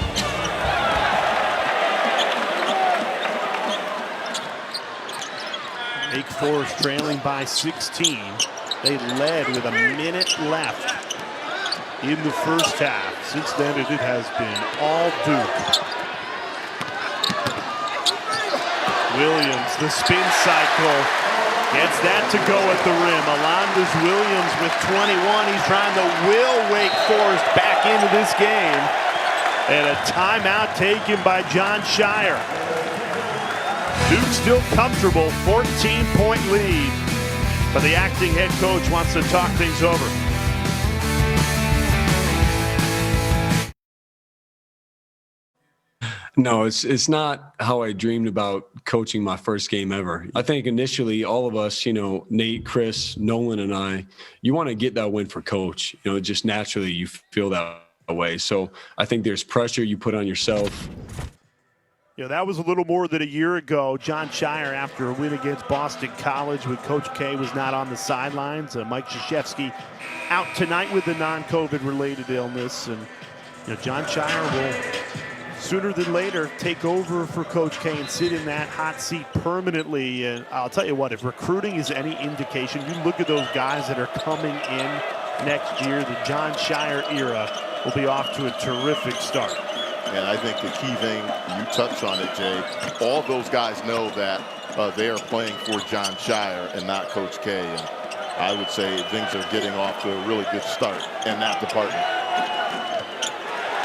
Wake Forest trailing by 16. They led with a minute left in the first half. Since then, it has been all Duke. Williams, the spin cycle, gets that to go at the rim. Alondas Williams with 21. He's trying to will Wake Forest back into this game. And a timeout taken by Jon Scheyer. Duke still comfortable, 14-point lead. But the acting head coach wants to talk things over. No, it's not how I dreamed about coaching my first game ever. I think initially all of us, Nate, Chris, Nolan, and I, you want to get that win for coach. Just naturally you feel that way. So I think there's pressure you put on yourself. That was a little more than a year ago. Jon Scheyer, after a win against Boston College when Coach K was not on the sidelines. Mike Krzyzewski out tonight with a non-COVID related illness. And Jon Scheyer will sooner than later take over for Coach K and sit in that hot seat permanently. And I'll tell you what, if recruiting is any indication, you look at those guys that are coming in next year, the Jon Scheyer era will be off to a terrific start. And I think the key thing, you touched on it, Jay, all those guys know that they are playing for Jon Scheyer and not Coach K. And I would say things are getting off to a really good start in that department.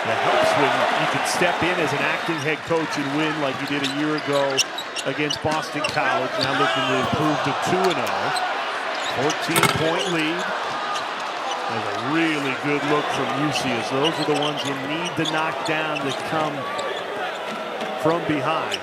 That helps when you can step in as an acting head coach and win like you did a year ago against Boston College. Now looking to improve to 2-0. 14-point lead. There's a really good look from Lucius. Those are the ones you need to knock down to come from behind.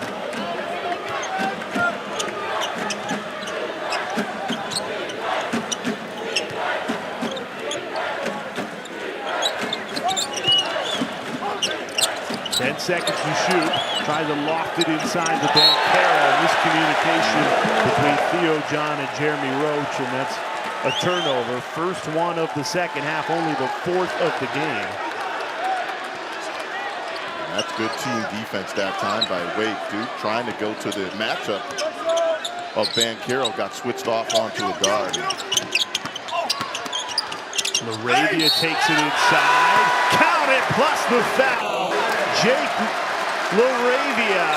Ten seconds to shoot. Tries to loft it inside the Banchero. Miscommunication between Theo John and Jeremy Roach, and that's a turnover. First one of the second half, only the 4th of the game. That's good team defense that time by Wake. Duke trying to go to the matchup of Banchero, got switched off onto a guard. Laravia takes it inside. Count it, plus the foul. Jake Laravia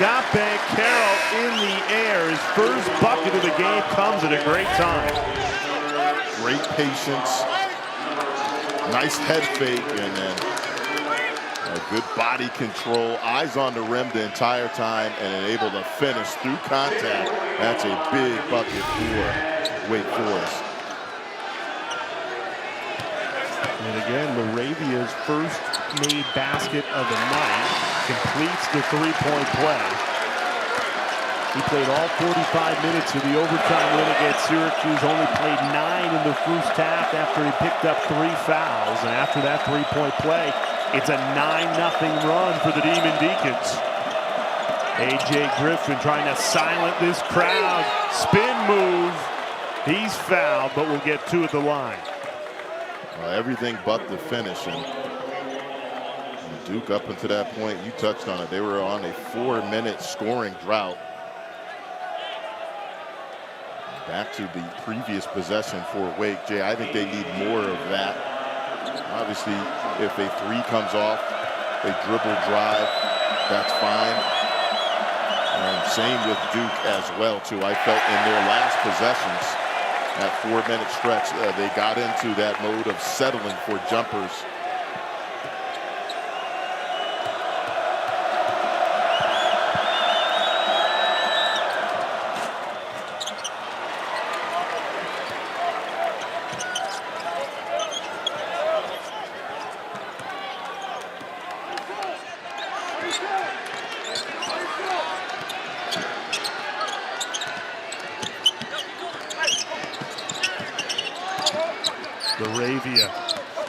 got Banchero in the air. His first bucket of the game comes at a great time. Great patience, nice head fake, and then a good body control. Eyes on the rim the entire time, and able to finish through contact. That's a big bucket for Wake Forest. And again, Laravia's first made basket of the night completes the three-point play. He played all 45 minutes of the overtime win against Syracuse, only played 9 in the first half after he picked up 3 fouls. And after that three-point play, it's a 9-0 run for the Demon Deacons. A.J. Griffin trying to silence this crowd. Spin move. He's fouled, but will get 2 at the line. Everything but the finish. And Duke, up until that point, you touched on it, they were on a 4-minute scoring drought. Back to the previous possession for Wake. Jay, I think they need more of that. Obviously, if a 3 comes off, a dribble drive, that's fine. And same with Duke as well, too. I felt in their last possessions, that 4-minute stretch, they got into that mode of settling for jumpers.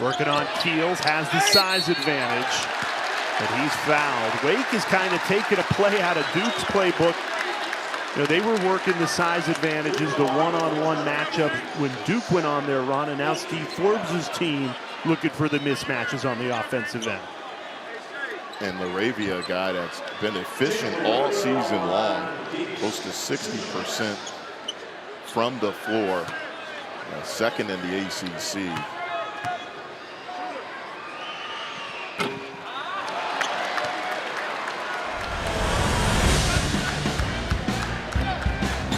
Working on Keels, has the size advantage, but he's fouled. Wake is kind of taking a play out of Duke's playbook. You know, they were working the size advantages, the one-on-one matchup when Duke went on their run, and now Steve Forbes' team looking for the mismatches on the offensive end. And Laravia, a guy that's been efficient all season long, close to 60% from the floor, second in the ACC.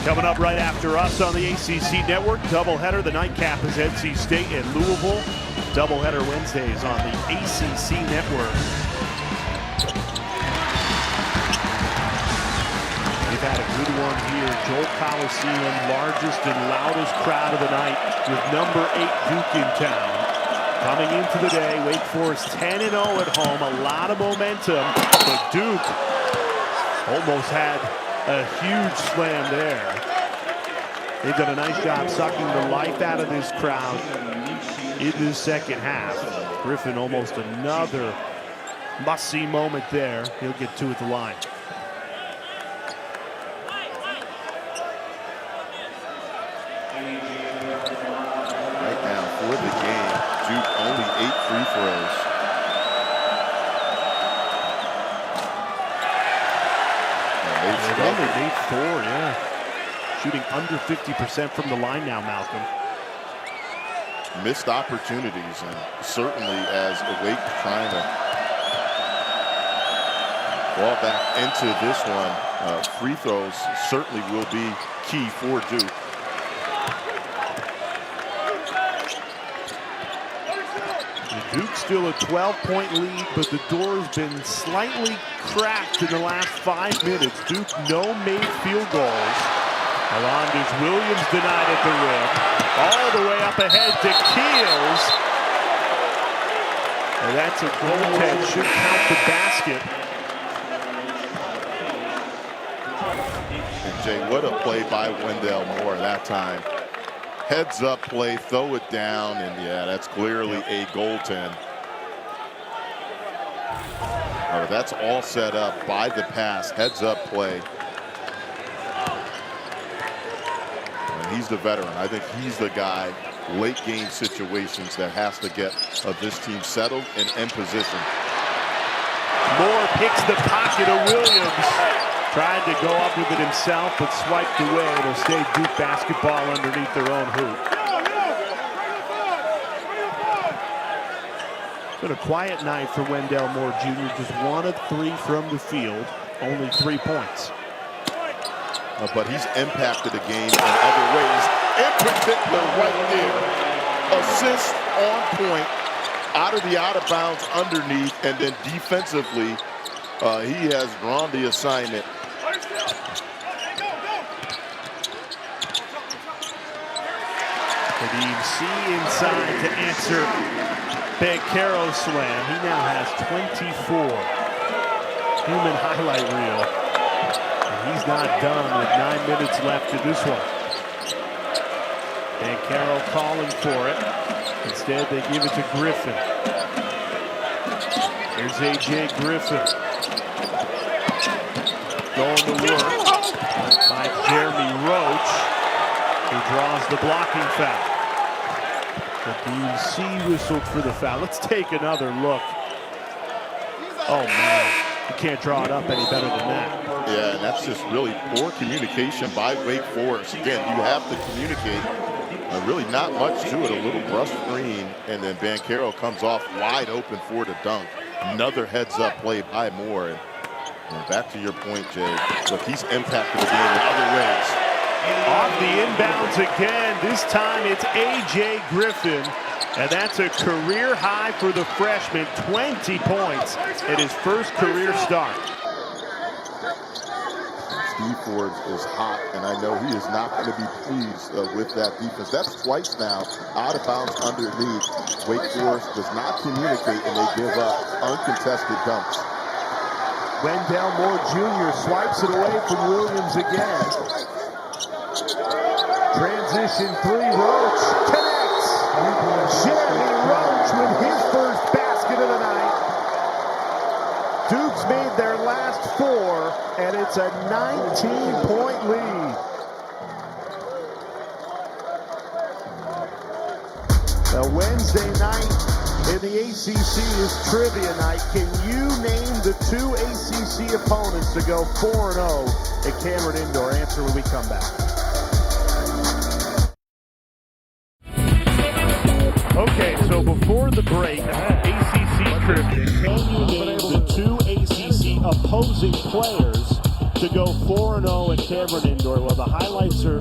Coming up right after us on the ACC Network, doubleheader. The nightcap is NC State and Louisville. Doubleheader Wednesdays on the ACC Network. We've had a good one here. Joel Coliseum, largest and loudest crowd of the night, with number 8 Duke in town. Coming into the day, Wake Forest 10-0 at home. A lot of momentum, but Duke almost had a huge slam there. They've done a nice job sucking the life out of this crowd in the second half. Griffin, almost another must-see moment there. He'll get 2 at the line. Right now, for the game, Duke only 8 free throws. They've only made 4, yeah. Shooting under 50% from the line now, Malcolm. Missed opportunities, and certainly as Wake trying to claw back into this one, free throws certainly will be key for Duke. Duke's still a 12-point lead, but the door has been slightly cracked in the last 5 minutes. Duke no made field goals. Alondas Williams denied at the rim. All the way up ahead to Keels. And that's a goaltend, should count the basket. And Jay, what a play by Wendell Moore that time. Heads up play, throw it down, and yeah, that's clearly a goaltend. That's all set up by the pass, heads up play. And he's the veteran. I think he's the guy, late game situations, that has to get this team settled and in position. Moore picks the pocket of Williams. Tried to go up with it himself, but swiped away. It'll stay Duke basketball underneath their own hoop. It's been a quiet night for Wendell Moore Jr. Just 1 of 3 from the field, only 3 points. But he's impacted the game in other ways. In particular, right there, assist on point, out of the out of bounds underneath, and then defensively, he has drawn the assignment. Kadeem C inside to answer Banchero's slam. He now has 24. Human highlight reel. And he's not done with 9 minutes left in this one. Banchero calling for it. Instead, they give it to Griffin. Here's A.J. Griffin. Going to work by Jeremy Roach. He draws the blocking foul. The DMC whistled for the foul. Let's take another look. Oh, man. You can't draw it up any better than that. Yeah, and that's just really poor communication by Wake Forest. Again, you have to communicate. Really not much to it. A little brush screen, and then Banchero comes off wide open for the dunk. Another heads-up play by Moore. And back to your point, Jay. Look, he's impacted the game in other ways. Off the inbounds again. This time it's A.J. Griffin. And that's a career high for the freshman. 20 points at his first career start. Steve Forbes is hot, and I know he is not going to be pleased with that defense. That's twice now out of bounds underneath. Wake Forest does not communicate, and they give up uncontested dunks. Wendell Moore Jr. swipes it away from Williams again. Transition three, Roach connects. Jeremy Roach with his first basket of the night. Duke's made their last four, and it's a 19-point lead. The Wednesday night in the ACC is trivia night. Can you name the two ACC opponents to go 4-0 at Cameron Indoor? Answer when we come back. Okay, so before the break, ACC trivia. Can you name the two ACC opposing players to go 4-0 at Cameron Indoor? Well, the highlights are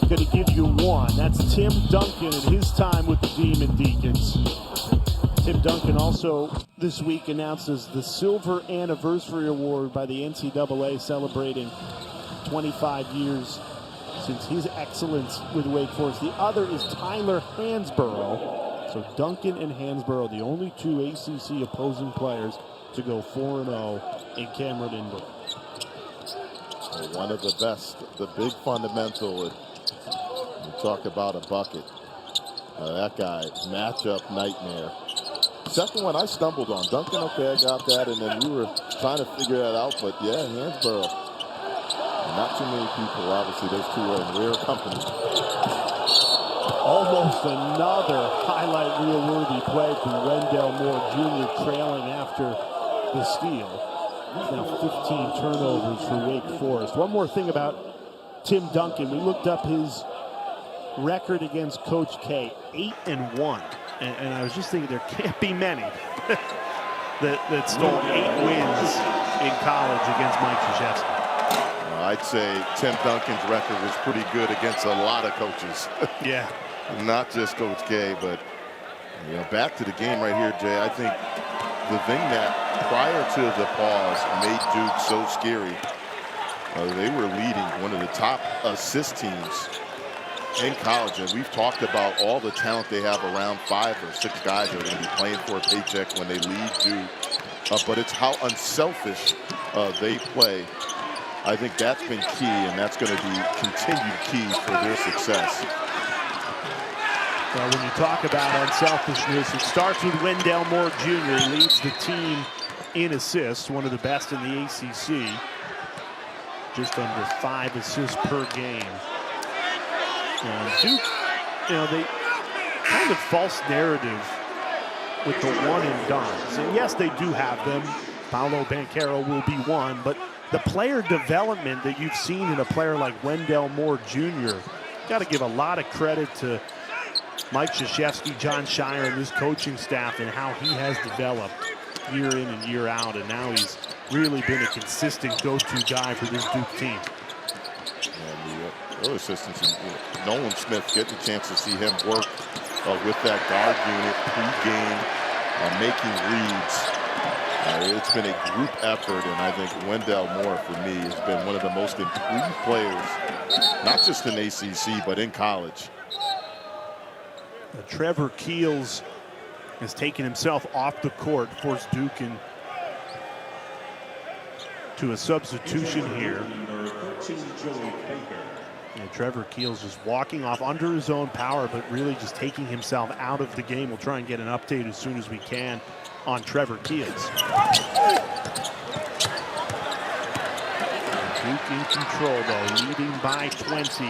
going to give you one. That's Tim Duncan and his time with the Demon Deacons. Tim Duncan also this week announces the Silver Anniversary Award by the NCAA, celebrating 25 years since his excellence with Wake Forest. The other is Tyler Hansborough. So Duncan and Hansborough, the only two ACC opposing players to go 4-0 in Cameron Indoor. One of the best, the big fundamental. You talk about a bucket. That guy, matchup nightmare. Second one I stumbled on. Duncan, okay, I got that, and then we were trying to figure that out, but yeah, Hansborough. Not too many people, obviously. Those two are in rare company. Almost another highlight reel-worthy play from Wendell Moore Jr. trailing after the steal. Now 15 turnovers for Wake Forest. One more thing about Tim Duncan. We looked up his record against Coach K, 8-1. And I was just thinking there can't be many that stole 8 wins in college against Mike Krzyzewski. I'd say Tim Duncan's record was pretty good against a lot of coaches. Yeah. Not just Coach K, but back to the game right here, Jay. I think the thing that prior to the pause made Duke so scary, they were leading one of the top assist teams in college, and we've talked about all the talent they have around 5 or 6 guys that are going to be playing for a paycheck when they leave Duke. But it's how unselfish they play. I think that's been key, and that's going to be continued key for their success. Well, when you talk about unselfishness, it starts with Wendell Moore Jr. He leads the team in assists, one of the best in the ACC. Just under 5 assists per game. And Duke, they kind of false narrative with the one and dones. And yes, they do have them. Paolo Banchero will be one, but the player development that you've seen in a player like Wendell Moore Jr., got to give a lot of credit to Mike Krzyzewski, John Shire, and his coaching staff and how he has developed year in and year out. And now he's really been a consistent go-to guy for this Duke team. And the early assistants, Nolan Smith, getting a chance to see him work with that guard unit pre-game, making reads. It's been a group effort, and I think Wendell Moore, for me, has been one of the most improved players, not just in ACC, but in college. Trevor Keels has taken himself off the court, forced Duke to a substitution here. And Trevor Keels just walking off under his own power, but really just taking himself out of the game. We'll try and get an update as soon as we can on Trevor Keels. Duke in control, though, leading by 20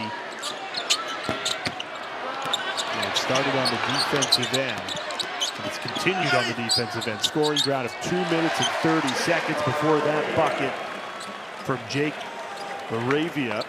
started on the defensive end. It's continued on the defensive end. Scoring drought of 2 minutes and 30 seconds before that bucket from Jake Laravia.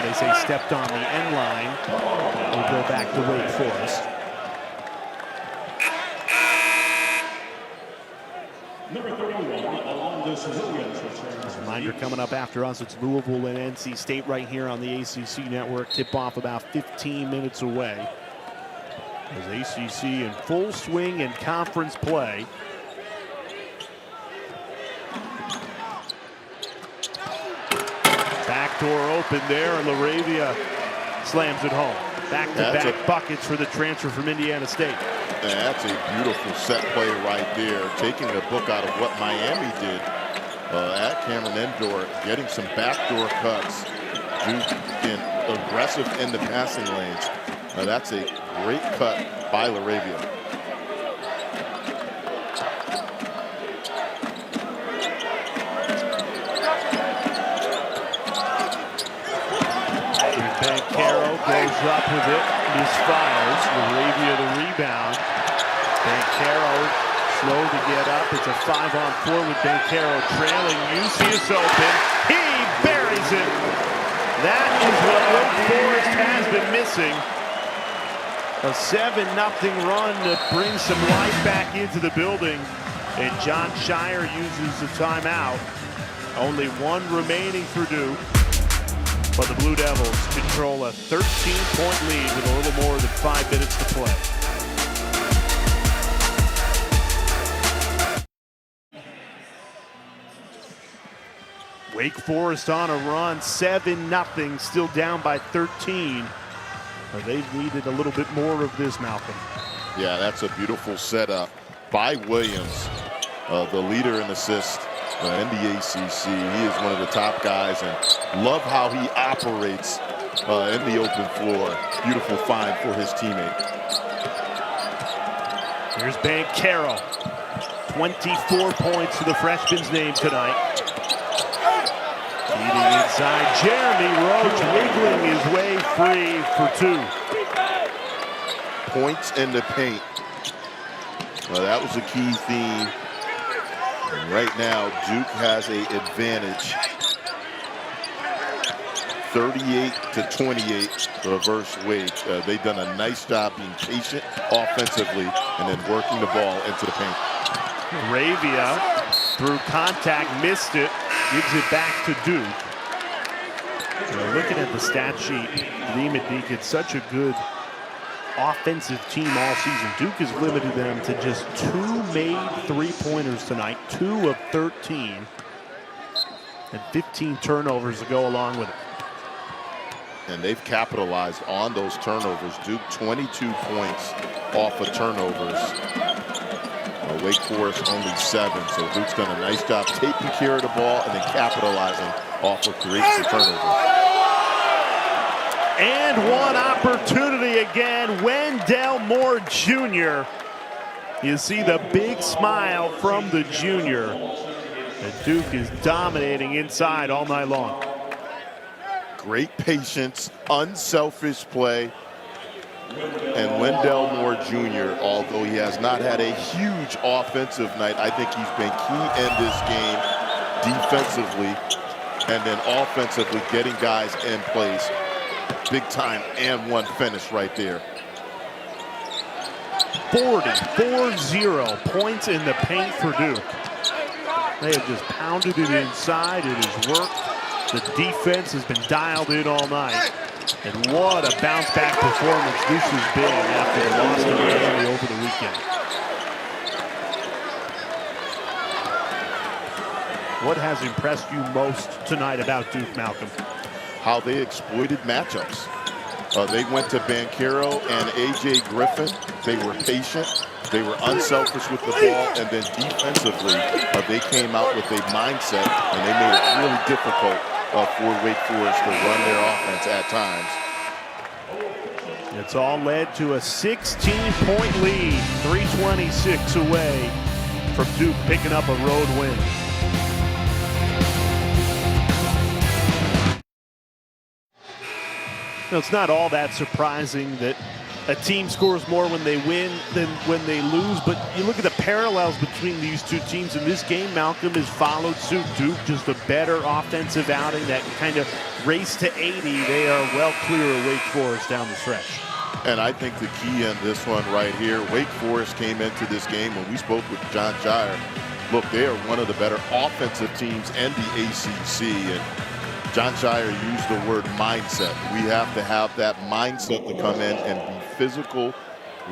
They say stepped on the end line. We'll go back to Wake Forest. Reminder coming up after us, it's Louisville and NC State right here on the ACC Network. Tip-off about 15 minutes away. As ACC in full swing in conference play. Backdoor open there, and Laravia slams it home. Back-to-back buckets for the transfer from Indiana State. And that's a beautiful set play right there, taking a book out of what Miami did at Cameron Indoor, getting some backdoor cuts. Duke in aggressive in the passing lanes. That's a great cut by Laravia. Goes up with it, misfires. Laravia the rebound. Bancaro slow to get up. It's a 5-on-4 with Bancaro trailing. Ucius open. He buries it. That is what Wake Forest has been missing. A 7-0 run to bring some life back into the building. And John Shire uses the timeout. Only one remaining for Duke. But the Blue Devils control a 13-point lead with a little more than 5 minutes to play. Wake Forest on a run, 7-0, still down by 13. They've needed a little bit more of this, Malcolm. Yeah, that's a beautiful setup by Williams, the leader in assists. In the ACC, he is one of the top guys, and love how he operates in the open floor. Beautiful find for his teammate. Here's Bancaro. 24 points to the freshman's name tonight. Feeding inside, Jeremy Roach wiggling his way free for 2. Points in the paint. That was a key theme. And right now, Duke has an advantage. 38-28 versus Wake. They've done a nice job being patient offensively and then working the ball into the paint. Laravia through contact, missed it, gives it back to Duke. Looking at the stat sheet, Deacons, it's such a good offensive team all season. Duke has limited them to just 2 made 3-pointers tonight, 2 of 13, and 15 turnovers to go along with it. And they've capitalized on those turnovers. Duke 22 points off of turnovers. Wake Forest only 7, so Duke's done a nice job taking care of the ball and then capitalizing off of creating the turnovers. And one opportunity again, Wendell Moore Jr. You see the big smile from the junior. And Duke is dominating inside all night long. Great patience, unselfish play. And Wendell Moore Jr., although he has not had a huge offensive night, I think he's been key in this game defensively and then offensively getting guys in place. Big time and one finish right there. 40 points in the paint for Duke. They have just pounded it inside. It has worked. The defense has been dialed in all night. And what a bounce back performance this has been after the loss to Miami over the weekend. What has impressed you most tonight about Duke, Malcolm? How they exploited matchups. They went to Banchero and A.J. Griffin. They were patient. They were unselfish with the ball. And then defensively, they came out with a mindset, and they made it really difficult for Wake Forest to run their offense at times. It's all led to a 16-point lead, 3:26 away from Duke picking up a road win. Now, it's not all that surprising that a team scores more when they win than when they lose, but you look at the parallels between these two teams in this game. Malcolm has followed suit. Duke just a better offensive outing, that kind of race to 80. They are well clear of Wake Forest down the stretch. And I think the key in this one right here, Wake Forest came into this game when we spoke with John Shire. Look, they are one of the better offensive teams in the ACC. And John Shire used the word mindset. We have to have that mindset to come in and be physical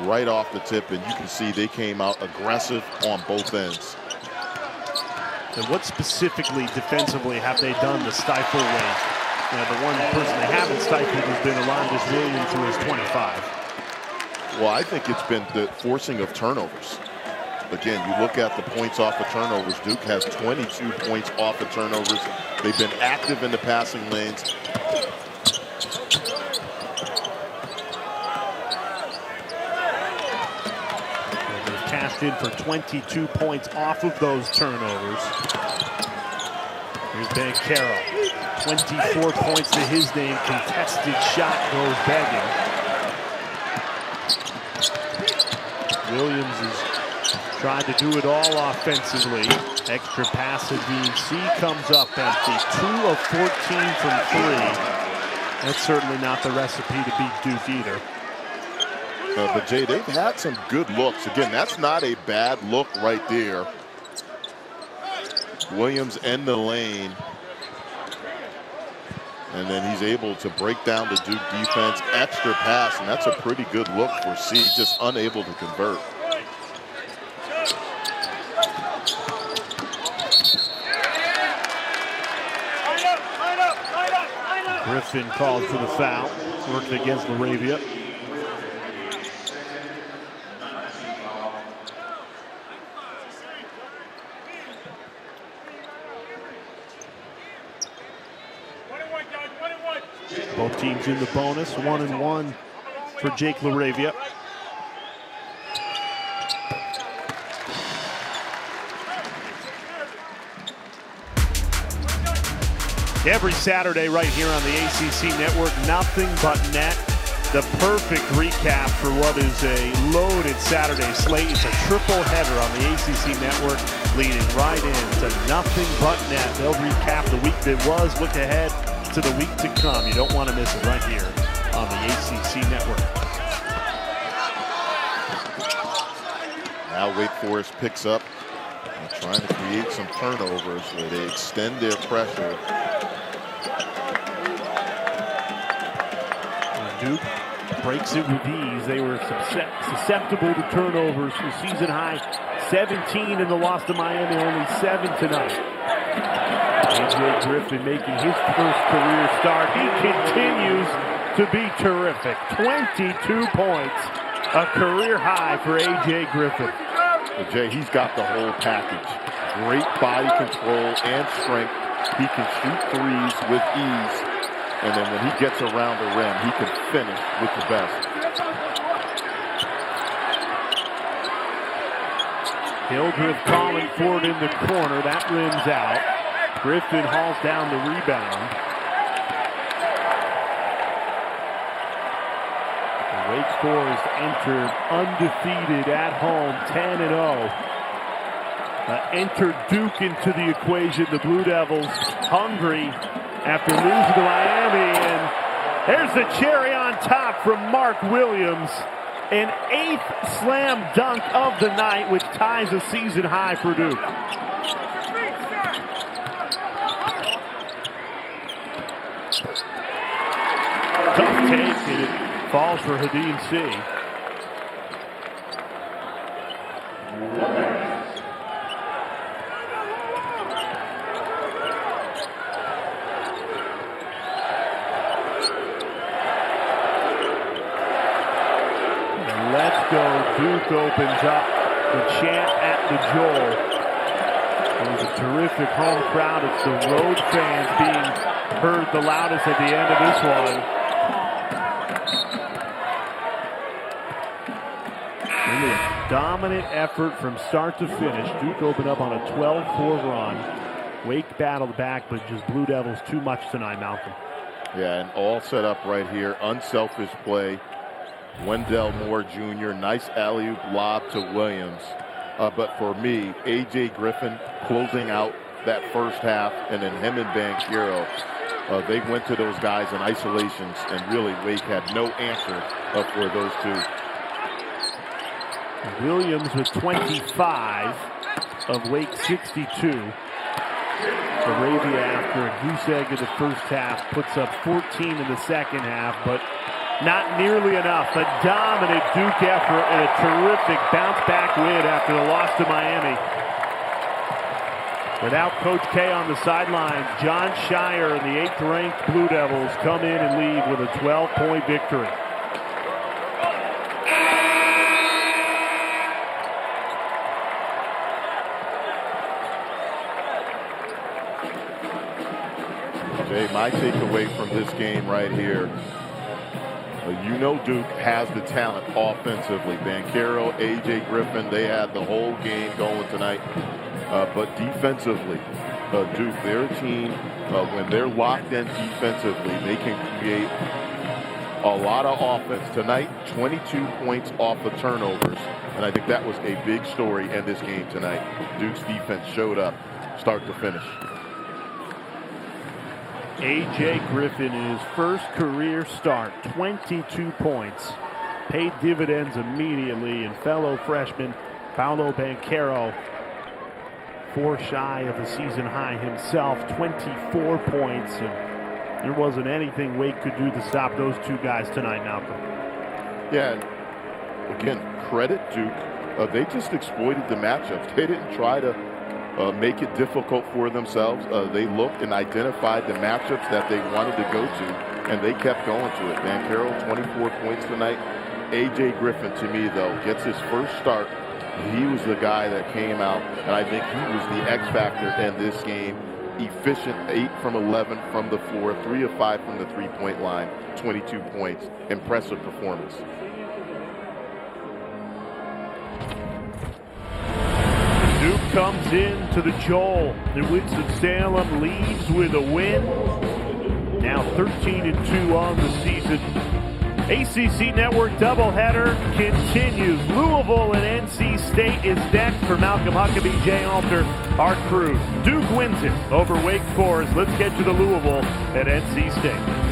right off the tip. And you can see they came out aggressive on both ends. And what specifically defensively have they done to stifle Wake? You know, the one person they haven't stifled has been Alondas Williams, who is 25. Well, I think it's been the forcing of turnovers. Again, you look at the points off of turnovers. Duke has 22 points off of turnovers. They've been active in the passing lanes. They've cashed in for 22 points off of those turnovers. Here's Banchero. 24 points to his name. Contested shot goes begging. Williams is trying to do it all offensively. Extra pass at VC comes up empty. 2 of 14 from 3. That's certainly not the recipe to beat Duke either. But Jay, they've had some good looks. Again, that's not a bad look right there. Williams in the lane. And then he's able to break down the Duke defense. Extra pass, and that's a pretty good look for C, just unable to convert. Griffin called for the foul, working against Laravia. Both teams in the bonus, 1-1 for Jake Laravia. Every Saturday right here on the ACC Network, Nothing But Net. The perfect recap for what is a loaded Saturday slate. It's a triple header on the ACC Network, leading right into Nothing But Net. They'll recap the week that was, look ahead to the week to come. You don't want to miss it right here on the ACC Network. Now Wake Forest picks up, trying to create some turnovers where they extend their pressure. Duke breaks it with ease. They were susceptible to turnovers for season high 17 in the loss to Miami, only 7 tonight. A.J. Griffin making his first career start. He continues to be terrific. 22 points, a career high for A.J. Griffin. Well, Jay, he's got the whole package. Great body control and strength. He can shoot threes with ease. And then when he gets around the rim, he can finish with the best. Hildreth calling for it in the corner. That rims out. Griffin hauls down the rebound. Wake Forest entered undefeated at home, 10-0. Enter Duke into the equation. The Blue Devils hungry after losing to Miami. And there's the cherry on top from Mark Williams. An 8th slam dunk of the night, which ties a season high for Duke. Tough take, and it falls for Hadeen C. Duke opens up the chant at the Joel. It was a terrific home crowd. It's the road fans being heard the loudest at the end of this one. Really a dominant effort from start to finish. Duke opened up on a 12-4 run. Wake battled back, but just Blue Devils too much tonight, Malcolm. Yeah, and all set up right here. Unselfish play. Wendell Moore Jr., nice alley-oop lob to Williams. But for me, A.J. Griffin closing out that first half, and then him and Banchero, they went to those guys in isolations, and really Wake had no answer for those two. Williams with 25 of Wake 62. Arabia, after a goose egg in the first half, puts up 14 in the second half, but not nearly enough. A dominant Duke effort and a terrific bounce-back win after the loss to Miami. Without Coach K on the sidelines, John Shire and the 8th-ranked Blue Devils come in and lead with a 12-point victory. Jay, my takeaway from this game right here, you know Duke has the talent offensively. Banchero, A.J. Griffin, they had the whole game going tonight. But defensively, Duke, their team, when they're locked in defensively, they can create a lot of offense. Tonight, 22 points off of turnovers. And I think that was a big story in this game tonight. Duke's defense showed up start to finish. A.J. Griffin in his first career start, 22 points. Paid dividends immediately, and fellow freshman Paolo Banchero, 4 shy of a season high himself, 24 points. And there wasn't anything Wake could do to stop those two guys tonight, Malcolm. Yeah, again, credit Duke. They just exploited the matchups. They didn't try to make it difficult for themselves. They looked and identified the matchups that they wanted to go to, and they kept going to it. Banchero, 24 points tonight. A.J. Griffin, to me, though, gets his first start. He was the guy that came out, and I think he was the X factor in this game. Efficient, 8 from 11 from the floor, 3 of 5 from the three-point line, 22 points. Impressive performance. Duke comes in to the Joel. The Winston-Salem leads with a win. Now 13-2 on the season. ACC Network doubleheader continues. Louisville and NC State is next. For Malcolm Huckabee, Jay Alter, our crew. Duke wins it over Wake Forest. Let's get to the Louisville at NC State.